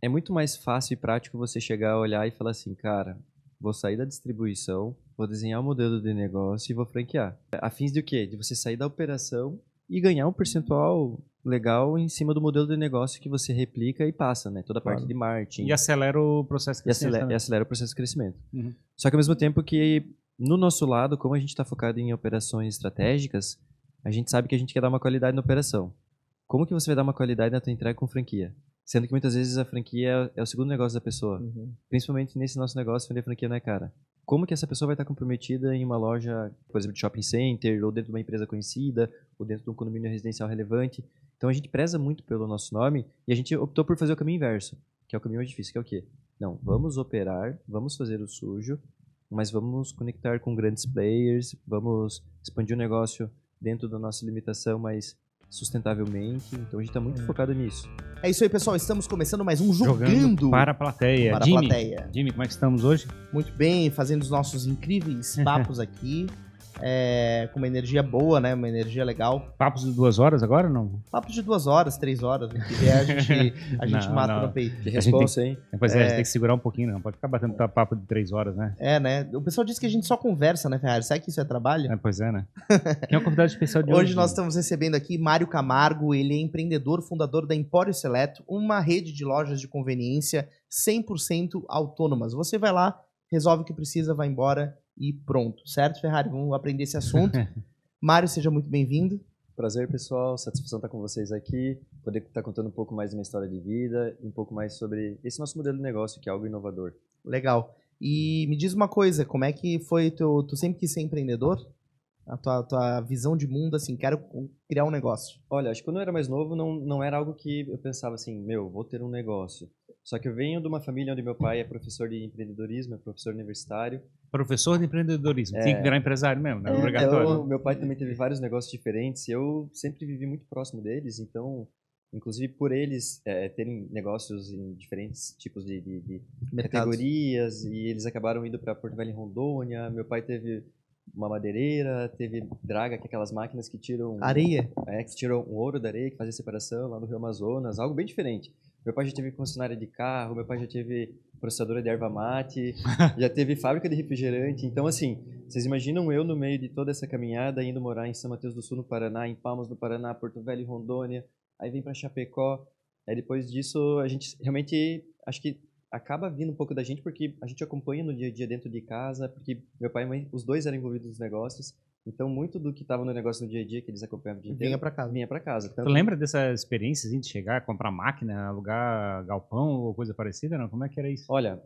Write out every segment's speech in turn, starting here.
é muito mais fácil e prático você chegar, olhar e falar assim, cara, vou sair da distribuição, vou desenhar um modelo de negócio e vou franquear. A fins de o quê? De você sair da operação e ganhar um percentual legal em cima do modelo de negócio que você replica e passa, né? Toda a parte Claro. de marketing. E acelera o processo de E crescimento também. acelera o processo de crescimento. Uhum. Só que ao mesmo tempo que, no nosso lado, como a gente está focado em operações estratégicas, a gente sabe que a gente quer dar uma qualidade na operação. Como que você vai dar uma qualidade na tua entrega com franquia? Sendo que muitas vezes a franquia é o segundo negócio da pessoa. Principalmente nesse nosso negócio, vender franquia não é cara. Como que essa pessoa vai estar comprometida em uma loja, por exemplo, de shopping center, ou dentro de uma empresa conhecida, ou dentro de um condomínio residencial relevante? Então a gente preza muito pelo nosso nome e a gente optou por fazer o caminho inverso, que é o caminho mais difícil, que é o quê? Não, vamos operar, vamos fazer o sujo, mas vamos conectar com grandes players, vamos expandir o negócio dentro da nossa limitação, mas sustentavelmente. Então a gente está muito focado nisso. É isso aí, pessoal. Estamos começando mais um Jogando para a plateia. para a Jimmy, plateia. Jimmy, como é que estamos hoje? Muito bem, fazendo os nossos incríveis papos aqui. Com uma energia boa, né? Uma energia legal. Papos de 2 horas agora ou não? Papos de 2 horas, 3 horas. O que vier, a gente Não, mata não. no peito. Que A gente responsa, hein? Pois é, a gente tem que segurar um pouquinho, não pode ficar batendo papo de 3 horas, né? Né? O pessoal diz que a gente só conversa, né, Ferrari? Sabe que isso é trabalho? Pois é, né? Quem é o convidado especial de hoje? Hoje nós estamos recebendo aqui Mário Camargo, ele é empreendedor, fundador da Empório Seleto, uma rede de lojas de conveniência 100% autônomas. Você vai lá, resolve o que precisa, vai embora e pronto. Certo, Ferrari? Vamos aprender esse assunto. Mário, seja muito bem-vindo. Prazer, pessoal. Satisfação estar com vocês aqui. Poder estar contando um pouco mais da minha história de vida e um pouco mais sobre esse nosso modelo de negócio, que é algo inovador. Legal. E me diz uma coisa, como é que foi, tu sempre quis ser empreendedor? A tua visão de mundo, assim, quero criar um negócio. Olha, acho que quando eu era mais novo não era algo que eu pensava assim, vou ter um negócio. Só que eu venho de uma família onde meu pai é professor de empreendedorismo, é professor universitário. Professor de empreendedorismo. Tinha que virar empresário mesmo, né? Obrigatório. Então, meu pai também teve vários negócios diferentes e eu sempre vivi muito próximo deles, então, inclusive por eles terem negócios em diferentes tipos de categorias, e eles acabaram indo para Porto Velho e Rondônia. Meu pai teve uma madeireira, teve draga, que é aquelas máquinas que tiram areia, que tiram o ouro da areia, que fazem separação lá no Rio Amazonas, algo bem diferente. Meu pai já teve concessionária de carro, meu pai já teve processadora de erva mate, já teve fábrica de refrigerante. Então, assim, vocês imaginam eu no meio de toda essa caminhada, indo morar em São Mateus do Sul, no Paraná, em Palmas, no Paraná, Porto Velho e Rondônia, aí vem para Chapecó. Aí depois disso, a gente realmente, acho que acaba vindo um pouco da gente, porque a gente acompanha no dia a dia dentro de casa, porque meu pai e mãe, os dois eram envolvidos nos negócios. Então, muito do que estava no negócio no dia a dia, que eles acompanhavam o dia inteiro, vinha para casa. Tu lembra dessa experiência assim, de chegar, comprar máquina, alugar galpão ou coisa parecida? Não? Como é que era isso? Olha,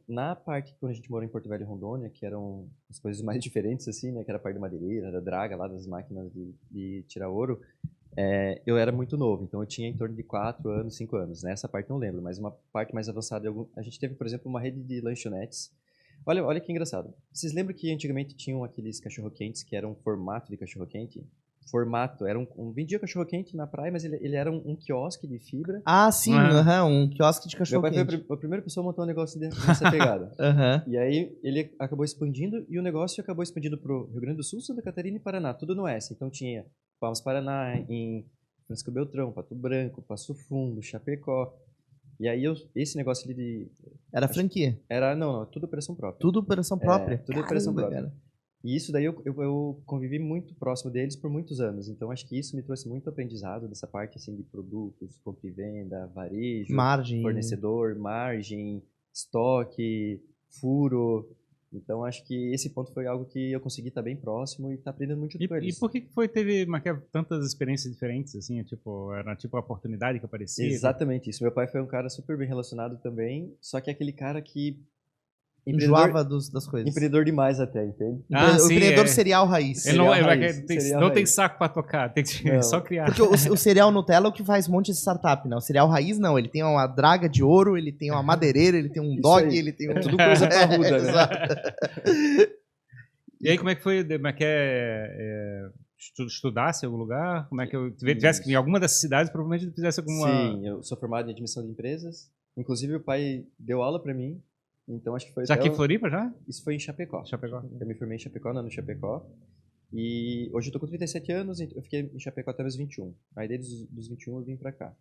na parte quando a gente morou em Porto Velho e Rondônia, que eram as coisas mais diferentes, assim, né? Que era a parte da madeireira, da draga, lá das máquinas de tirar ouro, eu era muito novo. Então, eu tinha em torno de 4 anos, 5 anos. Nessa parte não lembro, mas uma parte mais avançada, a gente teve, por exemplo, uma rede de lanchonetes. Olha que engraçado. Vocês lembram que antigamente tinham aqueles cachorro-quentes que eram um formato de cachorro-quente? Era vendia cachorro-quente na praia, mas ele era um quiosque de fibra. Ah, sim, um quiosque de cachorro-quente. Meu pai foi a primeira pessoa a montar um negócio nessa pegada. E aí ele acabou expandindo e o negócio acabou expandindo para o Rio Grande do Sul, Santa Catarina e Paraná, tudo no oeste. Então tinha Palmas, Paraná, em Francisco Beltrão, Pato Branco, Passo Fundo, Chapecó. E aí esse negócio ali de... Era franquia? Não, tudo operação própria. Tudo operação própria? Tudo operação própria. Cara. E isso daí eu convivi muito próximo deles por muitos anos. Então acho que isso me trouxe muito aprendizado dessa parte assim de produtos, compra e venda, varejo, margem, fornecedor, margem, estoque, furo. Então acho que esse ponto foi algo que eu consegui estar bem próximo e estar aprendendo muito com eles. E por que teve tantas experiências diferentes assim? Era a oportunidade que aparecia? Exatamente isso. Meu pai foi um cara super bem relacionado também, só que é aquele cara que enjoava das coisas. Empreendedor demais até, entende? O empreendedor serial raiz. Ele não tem saco pra tocar, tem que só criar. Porque o cereal Nutella é o que faz um monte de startup, né? O cereal raiz não, ele tem uma draga de ouro, ele tem uma madeireira, ele tem um dog, ele tem tudo coisa parruda, né? E aí como é que foi, estudasse em algum lugar? Como é que eu tivesse que em alguma dessas cidades provavelmente fizesse alguma... Sim, eu sou formado em admissão de empresas. Inclusive o pai deu aula pra mim. Então acho que foi... Já aqui em Floripa, já? Isso foi em Chapecó. Eu me formei em Chapecó, no Chapecó. E hoje eu tô com 37 anos, eu fiquei em Chapecó até os 21. Aí desde os 21 eu vim pra cá.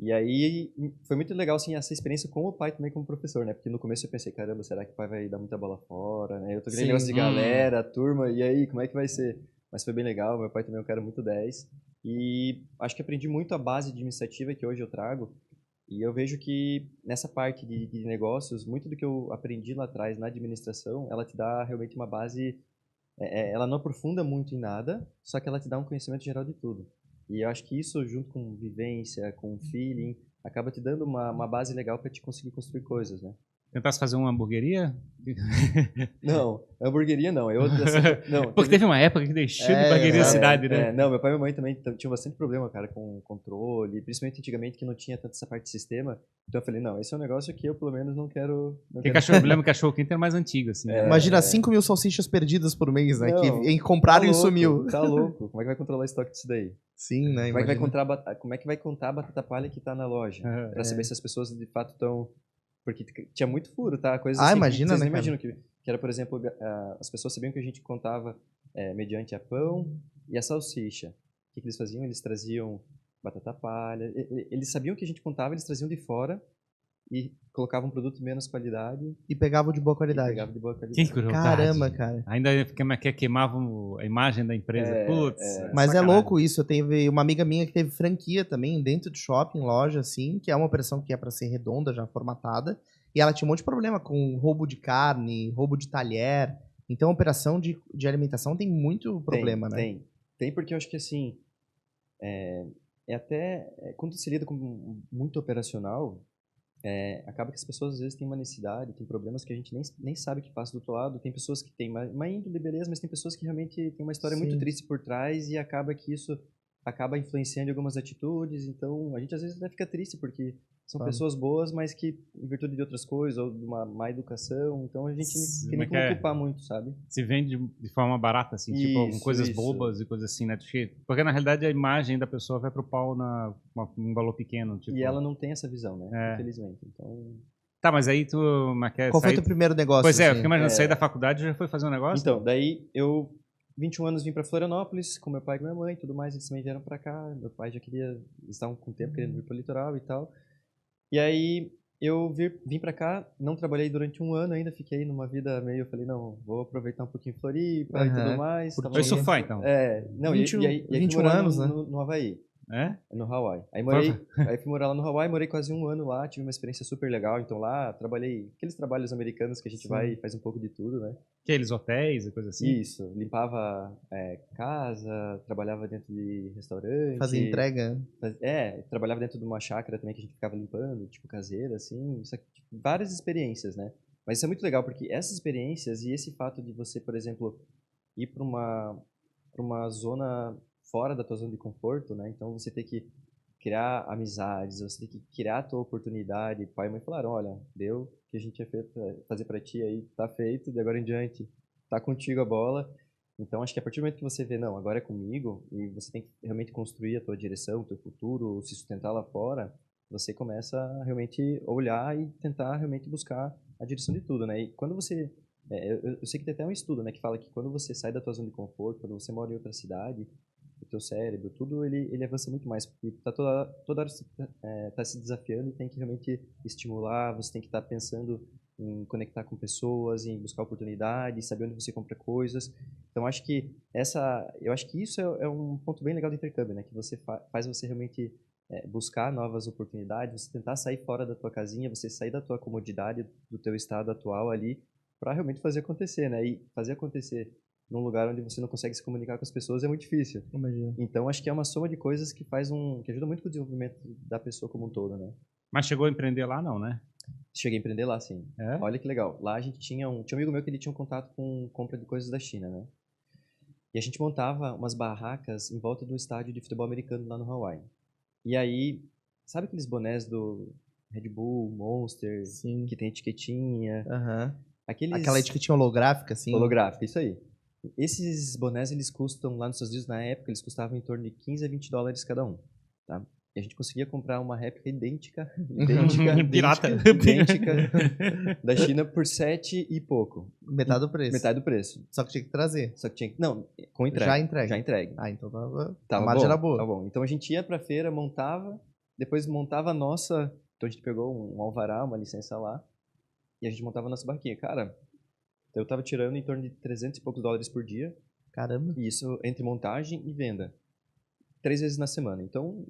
E aí foi muito legal, assim, essa experiência com o pai também como professor, né? Porque no começo eu pensei, caramba, será que o pai vai dar muita bola fora, né? Eu tô querendo Sim. negócio de galera, turma, e aí, como é que vai ser? Mas foi bem legal, meu pai também é um cara muito 10. E acho que aprendi muito a base de iniciativa que hoje eu trago. E eu vejo que nessa parte de negócios, muito do que eu aprendi lá atrás na administração, ela te dá realmente uma base, ela não aprofunda muito em nada, só que ela te dá um conhecimento geral de tudo. E eu acho que isso, junto com vivência, com feeling, acaba te dando uma base legal para te conseguir construir coisas, né? Tentasse fazer uma hamburgueria? Não, hamburgueria não. Não, Porque teve uma época que deixou de hamburgueria na exato. cidade, né? não, meu pai e minha mãe também tinham bastante problema, cara, com controle, principalmente antigamente que não tinha tanta essa parte de sistema. Então eu falei, não, esse é um negócio que eu pelo menos não quero. Porque cachorro, eu lembro que cachorro quente era mais antigo, assim. né? Imagina 5 mil salsichas perdidas por mês, né? Não, Que compraram e louco, sumiu. Tá louco. Como é que vai controlar o estoque disso daí? Sim, né? Como é que vai Imagina. como é que vai contar a batata palha que tá na loja? É. Pra saber se as pessoas de fato estão. Porque tinha muito furo, tá? Coisas Ah, assim imagina, que vocês né, não cara? imaginam que era, por exemplo, as pessoas sabiam que a gente contava mediante a pão e a salsicha. O que eles faziam? Eles traziam batata palha. Eles sabiam que a gente contava, eles traziam de fora e colocavam um produto de menos qualidade E pegavam de boa e qualidade. pegavam de boa Que qualidade. crueldade. Caramba, cara. Ainda queimavam a imagem da empresa. Putz, Mas é sacanagem. louco isso. Eu teve uma amiga minha que teve franquia também dentro de shopping, loja, assim, que é uma operação que é pra ser redonda, já formatada. E ela tinha um monte de problema com roubo de carne, roubo de talher. Então, a operação de alimentação tem muito problema, né? Tem porque eu acho que assim, quando se lida com muito operacional, acaba que as pessoas às vezes têm uma necessidade, tem problemas que a gente nem sabe que passa do outro lado. Tem pessoas que têm uma índole, beleza, mas tem pessoas que realmente têm uma história muito Sim. triste por trás e acaba que isso acaba influenciando em algumas atitudes. Então, a gente às vezes até fica triste porque são Claro. pessoas boas, mas que em virtude de outras coisas ou de uma má educação, então a gente não tem nem Como é que como é? culpar muito, sabe? Se vende de forma barata, assim, tipo, com Isso, coisas isso. bobas e coisas assim, né? Porque na realidade a imagem da pessoa vai pro pau num valor pequeno. Tipo, E ela não tem essa visão, né? É. Infelizmente. Então, Tá, mas aí tu quer Qual foi o sair... teu primeiro negócio? Pois é, eu assim? fiquei imaginando, sair da faculdade e já foi fazer um negócio? Então, daí eu, 21 anos, vim para Florianópolis com meu pai e com minha mãe e tudo mais. Eles também vieram para cá. Meu pai já queria, eles estavam com tempo querendo vir para o litoral e tal. E aí eu vim para cá, não trabalhei durante um ano ainda, fiquei numa vida meio, eu falei, não, vou aproveitar um pouquinho Floripa e Aham. tudo mais. Curtir. Foi surfar, então? Não, 21 e aí fui 21 morar anos, né? no Havaí. É? No Hawaii. Aí fui morar lá no Hawaii, morei quase um ano lá, tive uma experiência super legal. Então lá trabalhei aqueles trabalhos americanos que a gente Sim. vai e faz um pouco de tudo, né? Aqueles hotéis e coisa assim? Isso, limpava casa, trabalhava dentro de restaurante. Fazer entrega. Trabalhava dentro de uma chácara também que a gente ficava limpando, tipo caseira, assim. Isso aqui, tipo, várias experiências, né? Mas isso é muito legal porque essas experiências e esse fato de você, por exemplo, ir para uma zona fora da tua zona de conforto, né? Então você tem que criar amizades, você tem que criar a tua oportunidade. Pai e mãe falaram, olha, deu o que a gente ia fazer para ti aí, tá feito, de agora em diante tá contigo a bola. Então acho que a partir do momento que você vê, não, agora é comigo, e você tem que realmente construir a tua direção, o teu futuro, se sustentar lá fora, você começa a realmente olhar e tentar realmente buscar a direção de tudo, né? E quando você eu sei que tem até um estudo, né, que fala que quando você sai da tua zona de conforto, quando você mora em outra cidade, o teu cérebro, tudo ele avança muito mais, porque tá toda hora tá se desafiando e tem que realmente estimular, você tem que estar pensando em conectar com pessoas, em buscar oportunidades, saber onde você compra coisas. Então eu acho que isso é um ponto bem legal do intercâmbio, né, que você faz você realmente buscar novas oportunidades, você tentar sair fora da tua casinha, você sair da tua comodidade, do teu estado atual ali, para realmente fazer acontecer, né? E fazer acontecer num lugar onde você não consegue se comunicar com as pessoas é muito difícil. Imagina. Então acho que é uma soma de coisas que que ajuda muito com o desenvolvimento da pessoa como um todo, né? Mas chegou a empreender lá, não, né? Cheguei a empreender lá, sim. É? Olha que legal. Lá a gente tinha um amigo meu que ele tinha um contato com compra de coisas da China, né? E a gente montava umas barracas em volta do estádio de futebol americano lá no Hawaii. E aí, sabe aqueles bonés do Red Bull, Monster, Sim. que tem etiquetinha? Aham. Aqueles... Aquela etiquetinha holográfica, assim. Holográfica, isso aí. Esses bonés, eles custam, lá nos Estados Unidos, na época, eles custavam em torno de 15 a 20 dólares cada um, tá? E a gente conseguia comprar uma réplica idêntica Pirata. idêntica da China por 7 e pouco. Metade do preço. Metade do preço. Só que tinha que trazer. Só que tinha que... Não, com entrega. Já entregue. Já entregue. Ah, então tava... Tava a margem bom, era boa. Tá bom. Então a gente ia pra feira, montava, depois montava a nossa... Então a gente pegou um alvará, uma licença lá, e a gente montava a nossa barquinha. Cara, eu tava tirando em torno de 300 e poucos dólares por dia, Caramba. e isso entre montagem e venda. 3 vezes na semana. Então,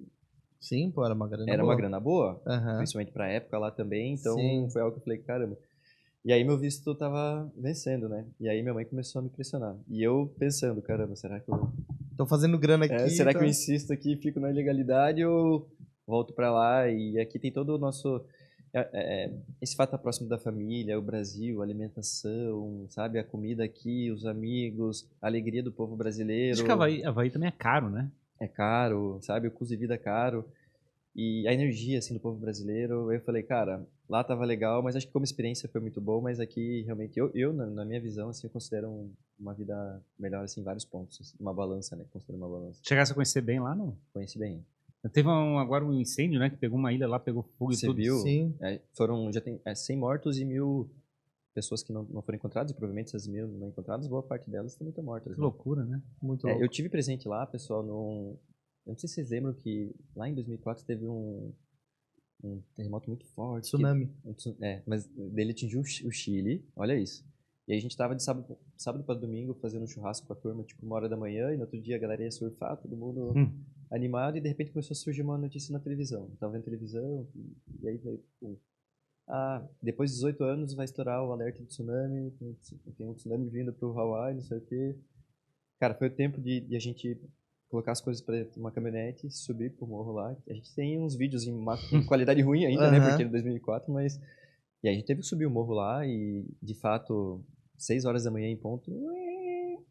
Sim, pô, era uma grana era boa. uma grana boa, Aham. principalmente pra época lá também, então Sim. foi algo que eu falei, caramba. E aí meu visto tava vencendo, né? E aí minha mãe começou a me pressionar. E eu pensando, caramba, será que eu, Tô fazendo grana aqui. será que eu tá? insisto aqui, fico na ilegalidade ou volto pra lá? E aqui tem todo o nosso... esse fato tá próximo da família, o Brasil, a alimentação, sabe? A comida aqui, os amigos, a alegria do povo brasileiro. Acho que Havaí também é caro, né? É caro, sabe? O custo de vida é caro. E a energia, assim, do povo brasileiro, eu falei, cara, lá tava legal, mas acho que como experiência foi muito bom, mas aqui, realmente, na minha visão, assim, eu considero uma vida melhor, assim, em vários pontos. Assim, uma balança, né? Considero uma balança. Chegasse a conhecer bem lá, não? Conheci bem. Teve agora um incêndio, né? Que pegou uma ilha lá, pegou fogo e Você tudo. viu? Sim. Já tem 100 mortos e 1.000 pessoas que não foram encontradas, e provavelmente essas 1.000 não encontradas, boa parte delas também estão mortas. Que Né? loucura, né? Muito louco. Eu tive presente lá, pessoal, eu não sei se vocês lembram que lá em 2004 teve um terremoto muito forte. Tsunami. Mas dele atingiu o Chile, olha isso. E aí a gente tava de sábado para domingo fazendo um churrasco com a turma, tipo 1h da manhã, e no outro dia a galera ia surfar, todo mundo animado, e de repente começou a surgir uma notícia na televisão. Eu tava vendo televisão, e aí veio, pum. Depois de 18 anos vai estourar o alerta de tsunami, tem um tsunami vindo pro Hawaii, não sei o quê. Cara, foi o tempo de a gente colocar as coisas para uma caminhonete, subir pro morro lá. A gente tem uns vídeos em qualidade ruim ainda, né? Porque é de 2004, mas... E aí a gente teve que subir o morro lá e, de fato, 6 horas da manhã em ponto,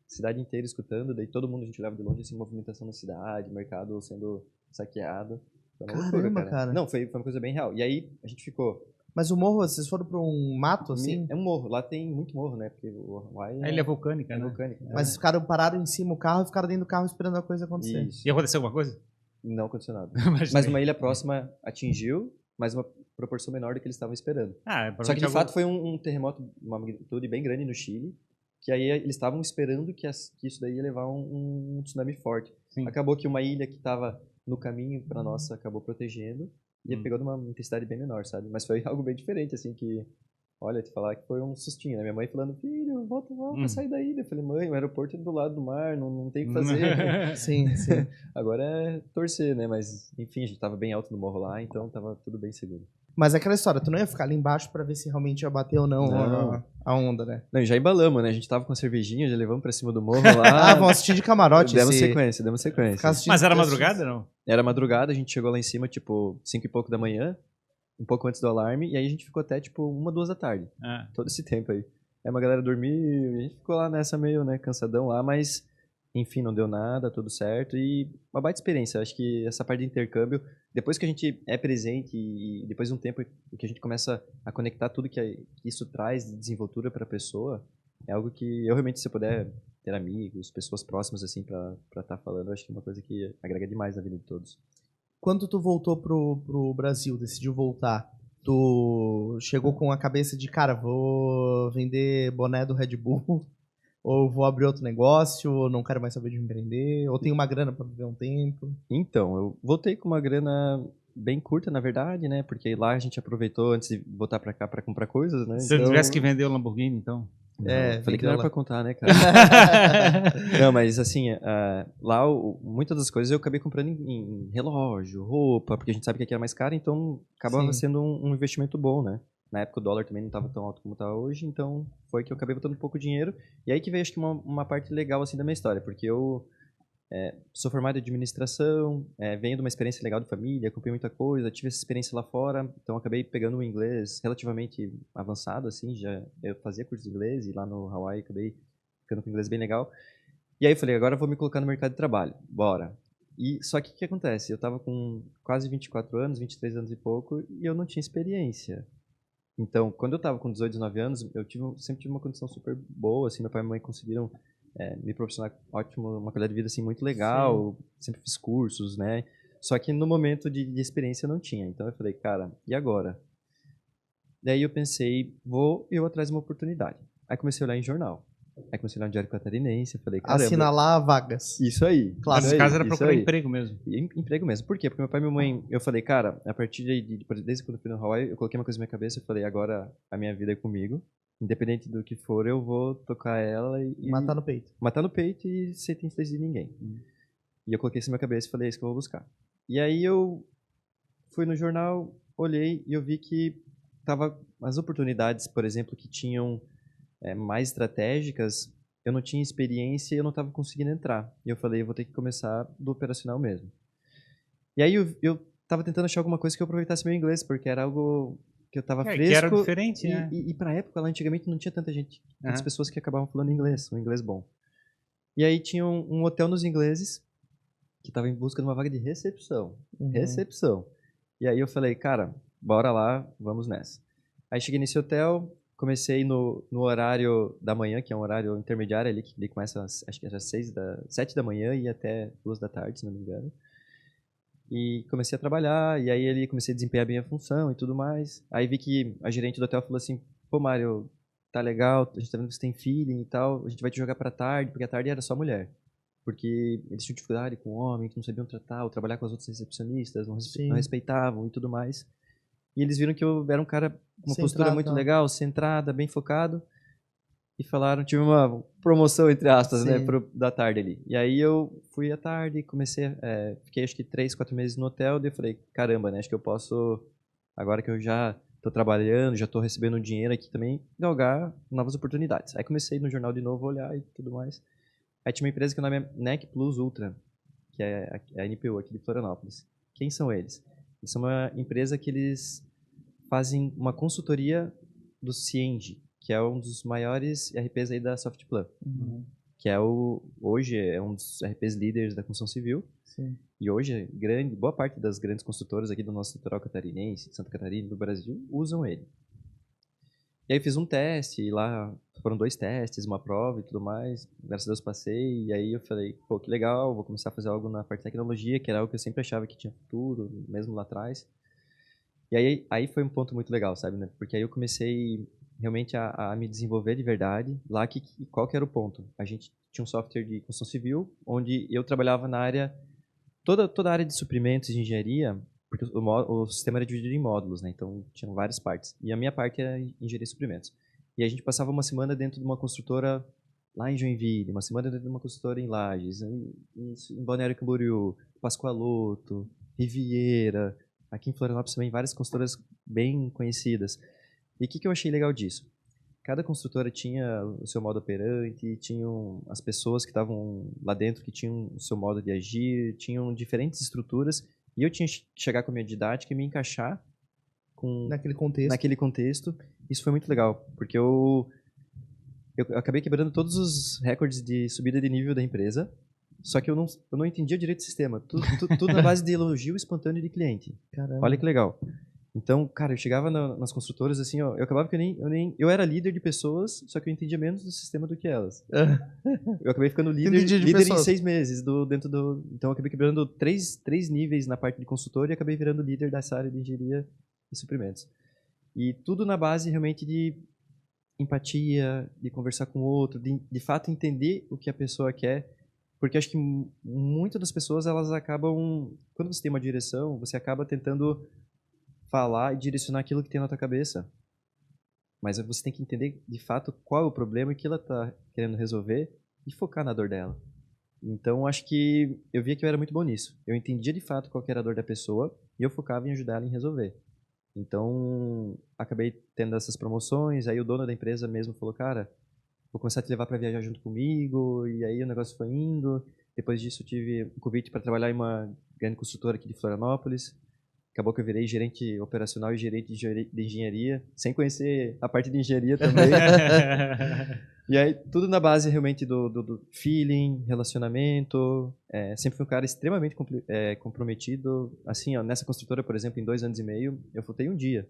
cidade inteira escutando, daí todo mundo a gente leva de longe, assim, movimentação na cidade, mercado sendo saqueado. Foi uma loucura, cara. Não, foi uma coisa bem real. E aí a gente ficou... Mas o morro, vocês foram pra um mato, assim? É um morro, lá tem muito morro, né? Porque o Hawaii A ilha é vulcânica, né? vulcânica. Mas pararam em cima o carro e ficaram dentro do carro esperando a coisa acontecer. Isso. E aconteceu alguma coisa? Não aconteceu nada. Mas numa ilha próxima atingiu, mas uma proporção menor do que eles estavam esperando. Só que de fato foi um terremoto, uma magnitude bem grande no Chile, que aí eles estavam esperando que isso daí ia levar um tsunami forte. Sim. Acabou que uma ilha que estava no caminho para nossa acabou protegendo e pegou numa intensidade bem menor, sabe? Mas foi algo bem diferente, assim, que... Olha, te falar que foi um sustinho, né? Minha mãe falando, filho, volta, sai daí. Eu falei, mãe, o aeroporto é do lado do mar, não tem o que fazer. Sim, sim. Agora é torcer, né? Mas, enfim, a gente tava bem alto no morro lá, então tava tudo bem seguro. Mas é aquela história, tu não ia ficar ali embaixo pra ver se realmente ia bater ou não, a onda, né? Não, já embalamos, né? A gente tava com cervejinha, já levamos pra cima do morro lá. Vamos assistir de camarote. Demos sequência. Mas era madrugada, não? Era madrugada, a gente chegou lá em cima, tipo, 5 e pouco da manhã, um pouco antes do alarme, e aí a gente ficou até, tipo, 1, 2 da tarde. Todo esse tempo aí. Aí uma galera dormiu, e a gente ficou lá nessa meio, né, cansadão lá, mas, enfim, não deu nada, tudo certo, e uma baita experiência. Acho que essa parte de intercâmbio, depois que a gente é presente e depois de um tempo que a gente começa a conectar tudo que isso traz de desenvoltura para a pessoa, é algo que eu realmente, se eu puder ter amigos, pessoas próximas, assim, para estar falando, acho que é uma coisa que agrega demais na vida de todos. Quando tu voltou pro Brasil, decidiu voltar, tu chegou com a cabeça de, cara, vou vender boné do Red Bull, ou vou abrir outro negócio, ou não quero mais saber de empreender, ou tenho uma grana para viver um tempo? Então, eu voltei com uma grana bem curta, na verdade, né? Porque lá a gente aproveitou antes de voltar para cá para comprar coisas, né? Se eu tivesse que vender o Lamborghini, então... Falei que não era pra contar, né, cara? Não, mas assim, lá muitas das coisas eu acabei comprando em relógio, roupa, porque a gente sabe que aqui era mais caro, então acabava sendo um investimento bom, né? Na época o dólar também não estava tão alto como está hoje, então foi que eu acabei botando um pouco de dinheiro. E aí que veio, acho que uma parte legal assim da minha história, porque eu sou formado em administração, venho de uma experiência legal de família, acompanhei muita coisa, tive essa experiência lá fora, então acabei pegando um inglês relativamente avançado, assim, eu fazia curso de inglês e lá no Hawaii acabei ficando com inglês bem legal. E aí eu falei, agora eu vou me colocar no mercado de trabalho, bora. Só que o que acontece? Eu estava com quase 24 anos, 23 anos e pouco, e eu não tinha experiência. Então, quando eu estava com 18, 19 anos, sempre tive uma condição super boa, assim, meu pai e minha mãe conseguiram me proporcionar uma qualidade de vida assim muito legal, sempre fiz cursos, né? Só que no momento de experiência eu não tinha. Então eu falei, cara, e agora? Daí eu pensei, vou eu atrás de uma oportunidade. Aí comecei a olhar em jornal. Aí comecei a olhar no Diário Catarinense, eu falei, caramba, Assinalar vagas. isso aí. Claro. Nesse isso aí, caso era isso procurar aí. emprego mesmo. Emprego mesmo. Por quê? Porque meu pai e minha mãe, eu falei, cara, a partir desde quando eu fui no Hawaii, eu coloquei uma coisa na minha cabeça, eu falei, agora a minha vida é comigo, independente do que for, eu vou tocar ela e Matar no peito. matar no peito e sem interesse de ninguém. E eu coloquei isso na minha cabeça e falei, é isso que eu vou buscar. E aí eu fui no jornal, olhei e eu vi que tava as oportunidades, por exemplo, que tinham mais estratégicas, eu não tinha experiência e eu não estava conseguindo entrar. E eu falei, eu vou ter que começar do operacional mesmo. E aí eu estava tentando achar alguma coisa que eu aproveitasse meu inglês, porque era algo que eu estava fresco. Que era diferente, né? E para a época, lá antigamente, não tinha tanta gente, tantas Aham. pessoas que acabavam falando inglês, um inglês bom. E aí tinha um hotel nos ingleses que estava em busca de uma vaga de recepção. Uhum. Recepção. E aí eu falei, cara, bora lá, vamos nessa. Aí cheguei nesse hotel, comecei no horário da manhã, que é um horário intermediário ali, que ele começa, acho que era 7 da manhã e até 2 da tarde, se não me engano. E comecei a trabalhar, e aí ele comecei a desempenhar bem a função e tudo mais. Aí vi que a gerente do hotel falou assim, pô, Mário, tá legal, a gente tá vendo que você tem feeling e tal, a gente vai te jogar pra tarde, porque a tarde era só mulher. Porque eles tinham dificuldade com homem, que não sabiam tratar, ou trabalhar com as outras recepcionistas, não Sim. respeitavam e tudo mais. E eles viram que eu era um cara com uma postura Centrado, muito não. legal, centrada, bem focado. E falaram, tive uma promoção, entre aspas, né, Sim. da tarde ali. E aí eu fui à tarde, comecei, fiquei acho que 3, 4 meses no hotel, daí eu falei, caramba, né, acho que eu posso, agora que eu já estou trabalhando, já estou recebendo dinheiro aqui também, galgar novas oportunidades. Aí comecei no jornal de novo a olhar e tudo mais. Aí tinha uma empresa que o nome é NEC Plus Ultra, que é a NPU aqui de Florianópolis. Quem são eles? Eles são uma empresa que eles fazem uma consultoria do Cienge, que é um dos maiores RPs aí da Softplan, Uhum. que hoje é um dos RPs líderes da construção civil. Sim. E hoje, boa parte das grandes construtoras aqui do nosso litoral catarinense, Santa Catarina, do Brasil, usam ele. E aí fiz um teste, e lá foram 2 testes, uma prova e tudo mais. Graças a Deus passei, e aí eu falei, pô, que legal, vou começar a fazer algo na parte de tecnologia, que era algo que eu sempre achava que tinha futuro, mesmo lá atrás. E aí foi um ponto muito legal, sabe, né? Porque aí eu comecei realmente a me desenvolver de verdade. Lá, qual que era o ponto? A gente tinha um software de construção civil, onde eu trabalhava na área, toda a área de suprimentos e de engenharia, porque o sistema era dividido em módulos, né? Então, tinham várias partes. E a minha parte era engenharia de suprimentos. E a gente passava uma semana dentro de uma construtora lá em Joinville, uma semana dentro de uma construtora em Lages, em Balneário Camboriú, Pascoaloto, Riviera, aqui em Florianópolis também várias construtoras bem conhecidas. E o que eu achei legal disso? Cada construtora tinha o seu modo operante, tinham as pessoas que estavam lá dentro que tinham o seu modo de agir, tinham diferentes estruturas, e eu tinha que chegar com a minha didática e me encaixar naquele contexto. Isso foi muito legal, porque eu acabei quebrando todos os recordes de subida de nível da empresa, só que eu não entendia direito o sistema. Tudo na base de elogio espontâneo de cliente. Caramba. Olha que legal. Então, cara, eu chegava nas construtoras assim, ó, eu acabava que eu era líder de pessoas, só que eu entendia menos do sistema do que elas. Eu acabei ficando líder em 6 meses então eu acabei quebrando 3 níveis na parte de consultor e acabei virando líder dessa área de engenharia e suprimentos. E tudo na base realmente de empatia, de conversar com o outro, de fato entender o que a pessoa quer, porque acho que muitas das pessoas elas acabam, quando você tem uma direção, você acaba tentando falar e direcionar aquilo que tem na tua cabeça. Mas você tem que entender, de fato, qual é o problema que ela está querendo resolver e focar na dor dela. Então, acho que eu via que eu era muito bom nisso. Eu entendia, de fato, qual que era a dor da pessoa e eu focava em ajudar ela em resolver. Então, acabei tendo essas promoções, aí o dono da empresa mesmo falou, cara, vou começar a te levar para viajar junto comigo, e aí o negócio foi indo. Depois disso, eu tive um convite para trabalhar em uma grande construtora aqui de Florianópolis. Acabou que eu virei gerente operacional e gerente de engenharia, sem conhecer a parte de engenharia também. E aí, tudo na base realmente do feeling, relacionamento. Sempre fui um cara extremamente comprometido. Assim, ó, nessa construtora, por exemplo, em 2 anos e meio, eu faltei um dia.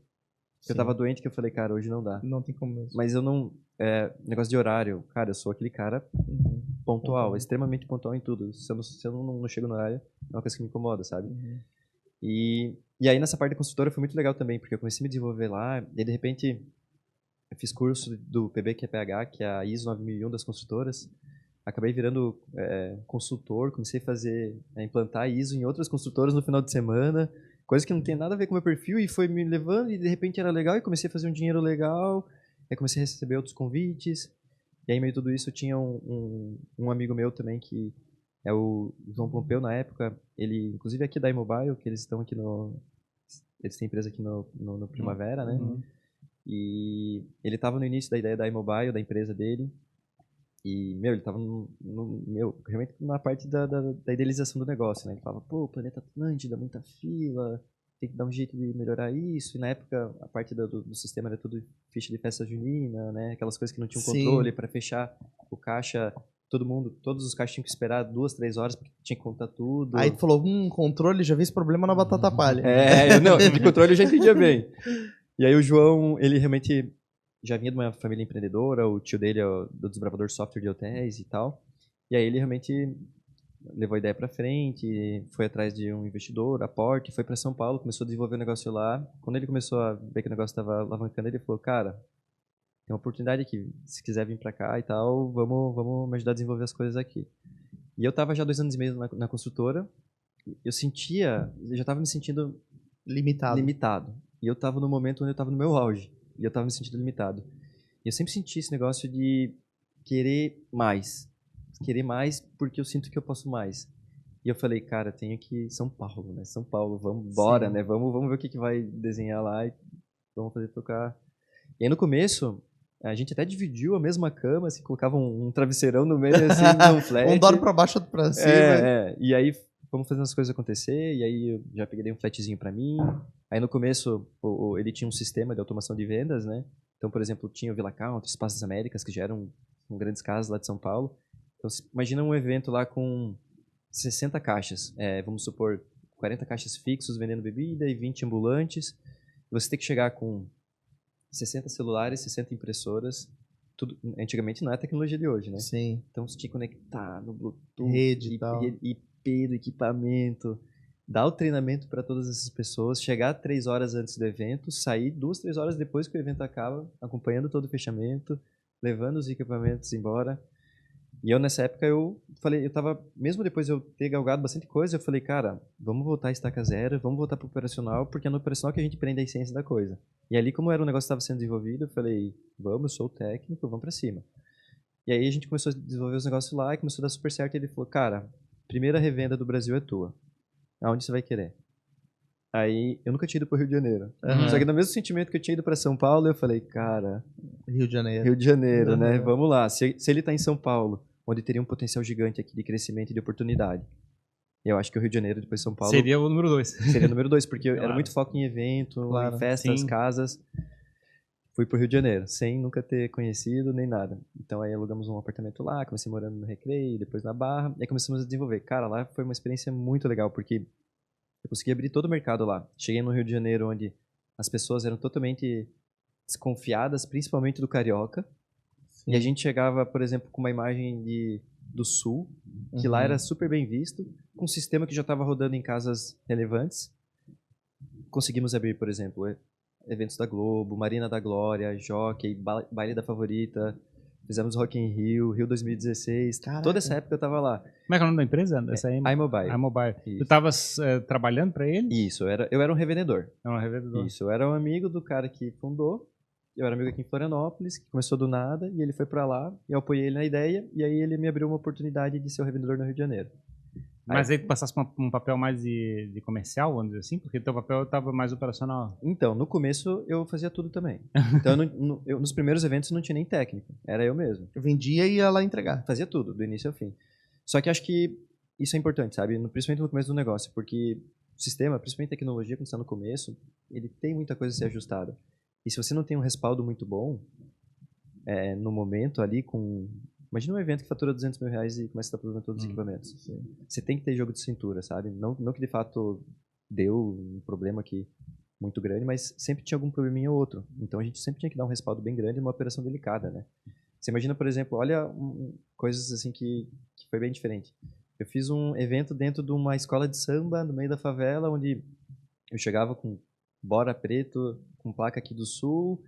Eu tava doente que eu falei, cara, hoje não dá. Não tem como mesmo. Mas eu não... negócio de horário, cara, eu sou aquele cara pontual, extremamente pontual em tudo. Se eu não chego no horário, é uma coisa que me incomoda, sabe? E aí nessa parte da consultora foi muito legal também, porque eu comecei a me desenvolver lá, e de repente eu fiz curso do PBQPH, que é a ISO 9001 das construtoras. Acabei virando consultor, comecei a implantar ISO em outras construtoras no final de semana, coisa que não tem nada a ver com o meu perfil, e foi me levando, e de repente era legal, e comecei a fazer um dinheiro legal, aí comecei a receber outros convites, e aí, meio tudo isso, eu tinha um amigo meu também, que é o João Pompeu, na época, ele, inclusive aqui da iMobile, que eles estão aqui eles têm empresa aqui no Primavera, né? Uhum. E ele estava no início da ideia da iMobile, da empresa dele, e, meu, ele estava realmente na parte da idealização do negócio, né? Ele falava, pô, Planeta Atlântida, muita fila, tem que dar um jeito de melhorar isso. E na época, a parte do sistema era tudo ficha de festa junina, né? Aquelas coisas que não tinham Sim. controle. Para fechar o caixa, todos os caixas tinham que esperar 2, 3 horas, porque tinha que contar tudo. Aí tu falou, controle, já vi esse problema na batata palha. Não, de controle eu já entendia bem. E aí o João, ele realmente já vinha de uma família empreendedora, o tio dele é do desbravador de software de hotéis e tal. E aí ele realmente levou a ideia para frente, foi atrás de um investidor, aporte, foi para São Paulo, começou a desenvolver o negócio lá. Quando ele começou a ver que o negócio estava alavancando, ele falou, cara, tem uma oportunidade aqui, se quiser vir para cá e tal, vamos me ajudar a desenvolver as coisas aqui. E eu estava já 2 anos e meio na construtora, eu já estava me sentindo limitado. E eu estava no momento onde eu estava no meu auge, e eu estava me sentindo limitado. E eu sempre senti esse negócio de querer mais porque eu sinto que eu posso mais. E eu falei, cara, tenho que ir São Paulo, né? São Paulo, vamos embora, né? Vamos ver o que vai desenhar lá e vamos fazer tocar. E aí no começo, a gente até dividiu a mesma cama, assim, colocava um travesseirão no meio, assim, num flat. Um dorme pra baixo, outro pra cima. E aí fomos fazendo as coisas acontecer, e aí eu já peguei um flatzinho pra mim. Aí no começo, ele tinha um sistema de automação de vendas, né? Então, por exemplo, tinha o Villa Country, Espaço das Américas, que já eram grandes casas lá de São Paulo. Então, imagina um evento lá com 60 caixas, vamos supor, 40 caixas fixos vendendo bebida e 20 ambulantes. Você tem que chegar com 60 celulares, 60 impressoras. Tudo, antigamente não é a tecnologia de hoje, né? Sim. Então você tinha que conectar no Bluetooth, Rede e tal. IP do equipamento, dar o treinamento para todas essas pessoas, chegar 3 horas antes do evento, sair 2, 3 horas depois que o evento acaba, acompanhando todo o fechamento, levando os equipamentos embora. E eu, nessa época, eu tava, mesmo depois de eu ter galgado bastante coisa, eu falei, cara, vamos voltar a estaca zero, vamos voltar pro operacional, porque é no operacional que a gente prende a essência da coisa. E ali, como era um negócio que estava sendo desenvolvido, eu falei, vamos, eu sou o técnico, vamos pra cima. E aí a gente começou a desenvolver os negócios lá e começou a dar super certo. E ele falou, cara, primeira revenda do Brasil é tua. Aonde você vai querer? Aí, eu nunca tinha ido pro Rio de Janeiro. Só que no mesmo sentimento que eu tinha ido pra São Paulo, eu falei, cara... Rio de Janeiro. Rio de Janeiro, né? Vamos lá. Se ele tá em São Paulo, onde teria um potencial gigante aqui de crescimento e de oportunidade. Eu acho que o Rio de Janeiro, depois São Paulo... Seria o número 2. Seria o número 2, porque Claro. era muito foco em evento, Claro, em festas, sim. casas. Fui pro Rio de Janeiro, sem nunca ter conhecido nem nada. Então aí alugamos um apartamento lá, comecei morando no Recreio, depois na Barra, e aí começamos a desenvolver. Cara, lá foi uma experiência muito legal, porque eu consegui abrir todo o mercado lá. Cheguei no Rio de Janeiro, onde as pessoas eram totalmente desconfiadas, principalmente do carioca. Sim. E a gente chegava, por exemplo, com uma imagem do Sul, que lá era super bem visto, com um sistema que já estava rodando em casas relevantes. Conseguimos abrir, por exemplo, eventos da Globo, Marina da Glória, Jockey, Baile da Favorita, fizemos Rock in Rio, Rio 2016. Caraca. Toda essa época eu tava lá. Como é que é o nome da empresa? Essa aí? iMobile. iMobile. Isso. Tu tava trabalhando para ele? Isso, eu era um revendedor. É uma revendedora. Isso, eu era um amigo do cara que fundou. Eu era amigo aqui em Florianópolis, que começou do nada, e ele foi pra lá, e eu apoiei ele na ideia, e aí ele me abriu uma oportunidade de ser o revendedor no Rio de Janeiro. Mas aí tu passasse pra um papel mais de comercial, vamos dizer assim? Porque teu papel estava mais operacional. Então, no começo eu fazia tudo também. Então, nos primeiros eventos não tinha nem técnico, era eu mesmo. Eu vendia e ia lá entregar. Fazia tudo, do início ao fim. Só que acho que isso é importante, sabe? Principalmente no começo do negócio, porque o sistema, principalmente a tecnologia, quando está no começo, ele tem muita coisa a ser ajustada. E se você não tem um respaldo muito bom, no momento ali, imagina um evento que fatura R$200 mil e começa a estar produzindo todos os equipamentos. Sim. Você tem que ter jogo de cintura, sabe? Não que de fato deu um problema aqui muito grande, mas sempre tinha algum probleminha ou outro. Então a gente sempre tinha que dar um respaldo bem grande numa operação delicada, né? Você imagina, por exemplo, olha coisas assim que foi bem diferente. Eu fiz um evento dentro de uma escola de samba no meio da favela, onde eu chegava com bora preto, com placa aqui do Sul,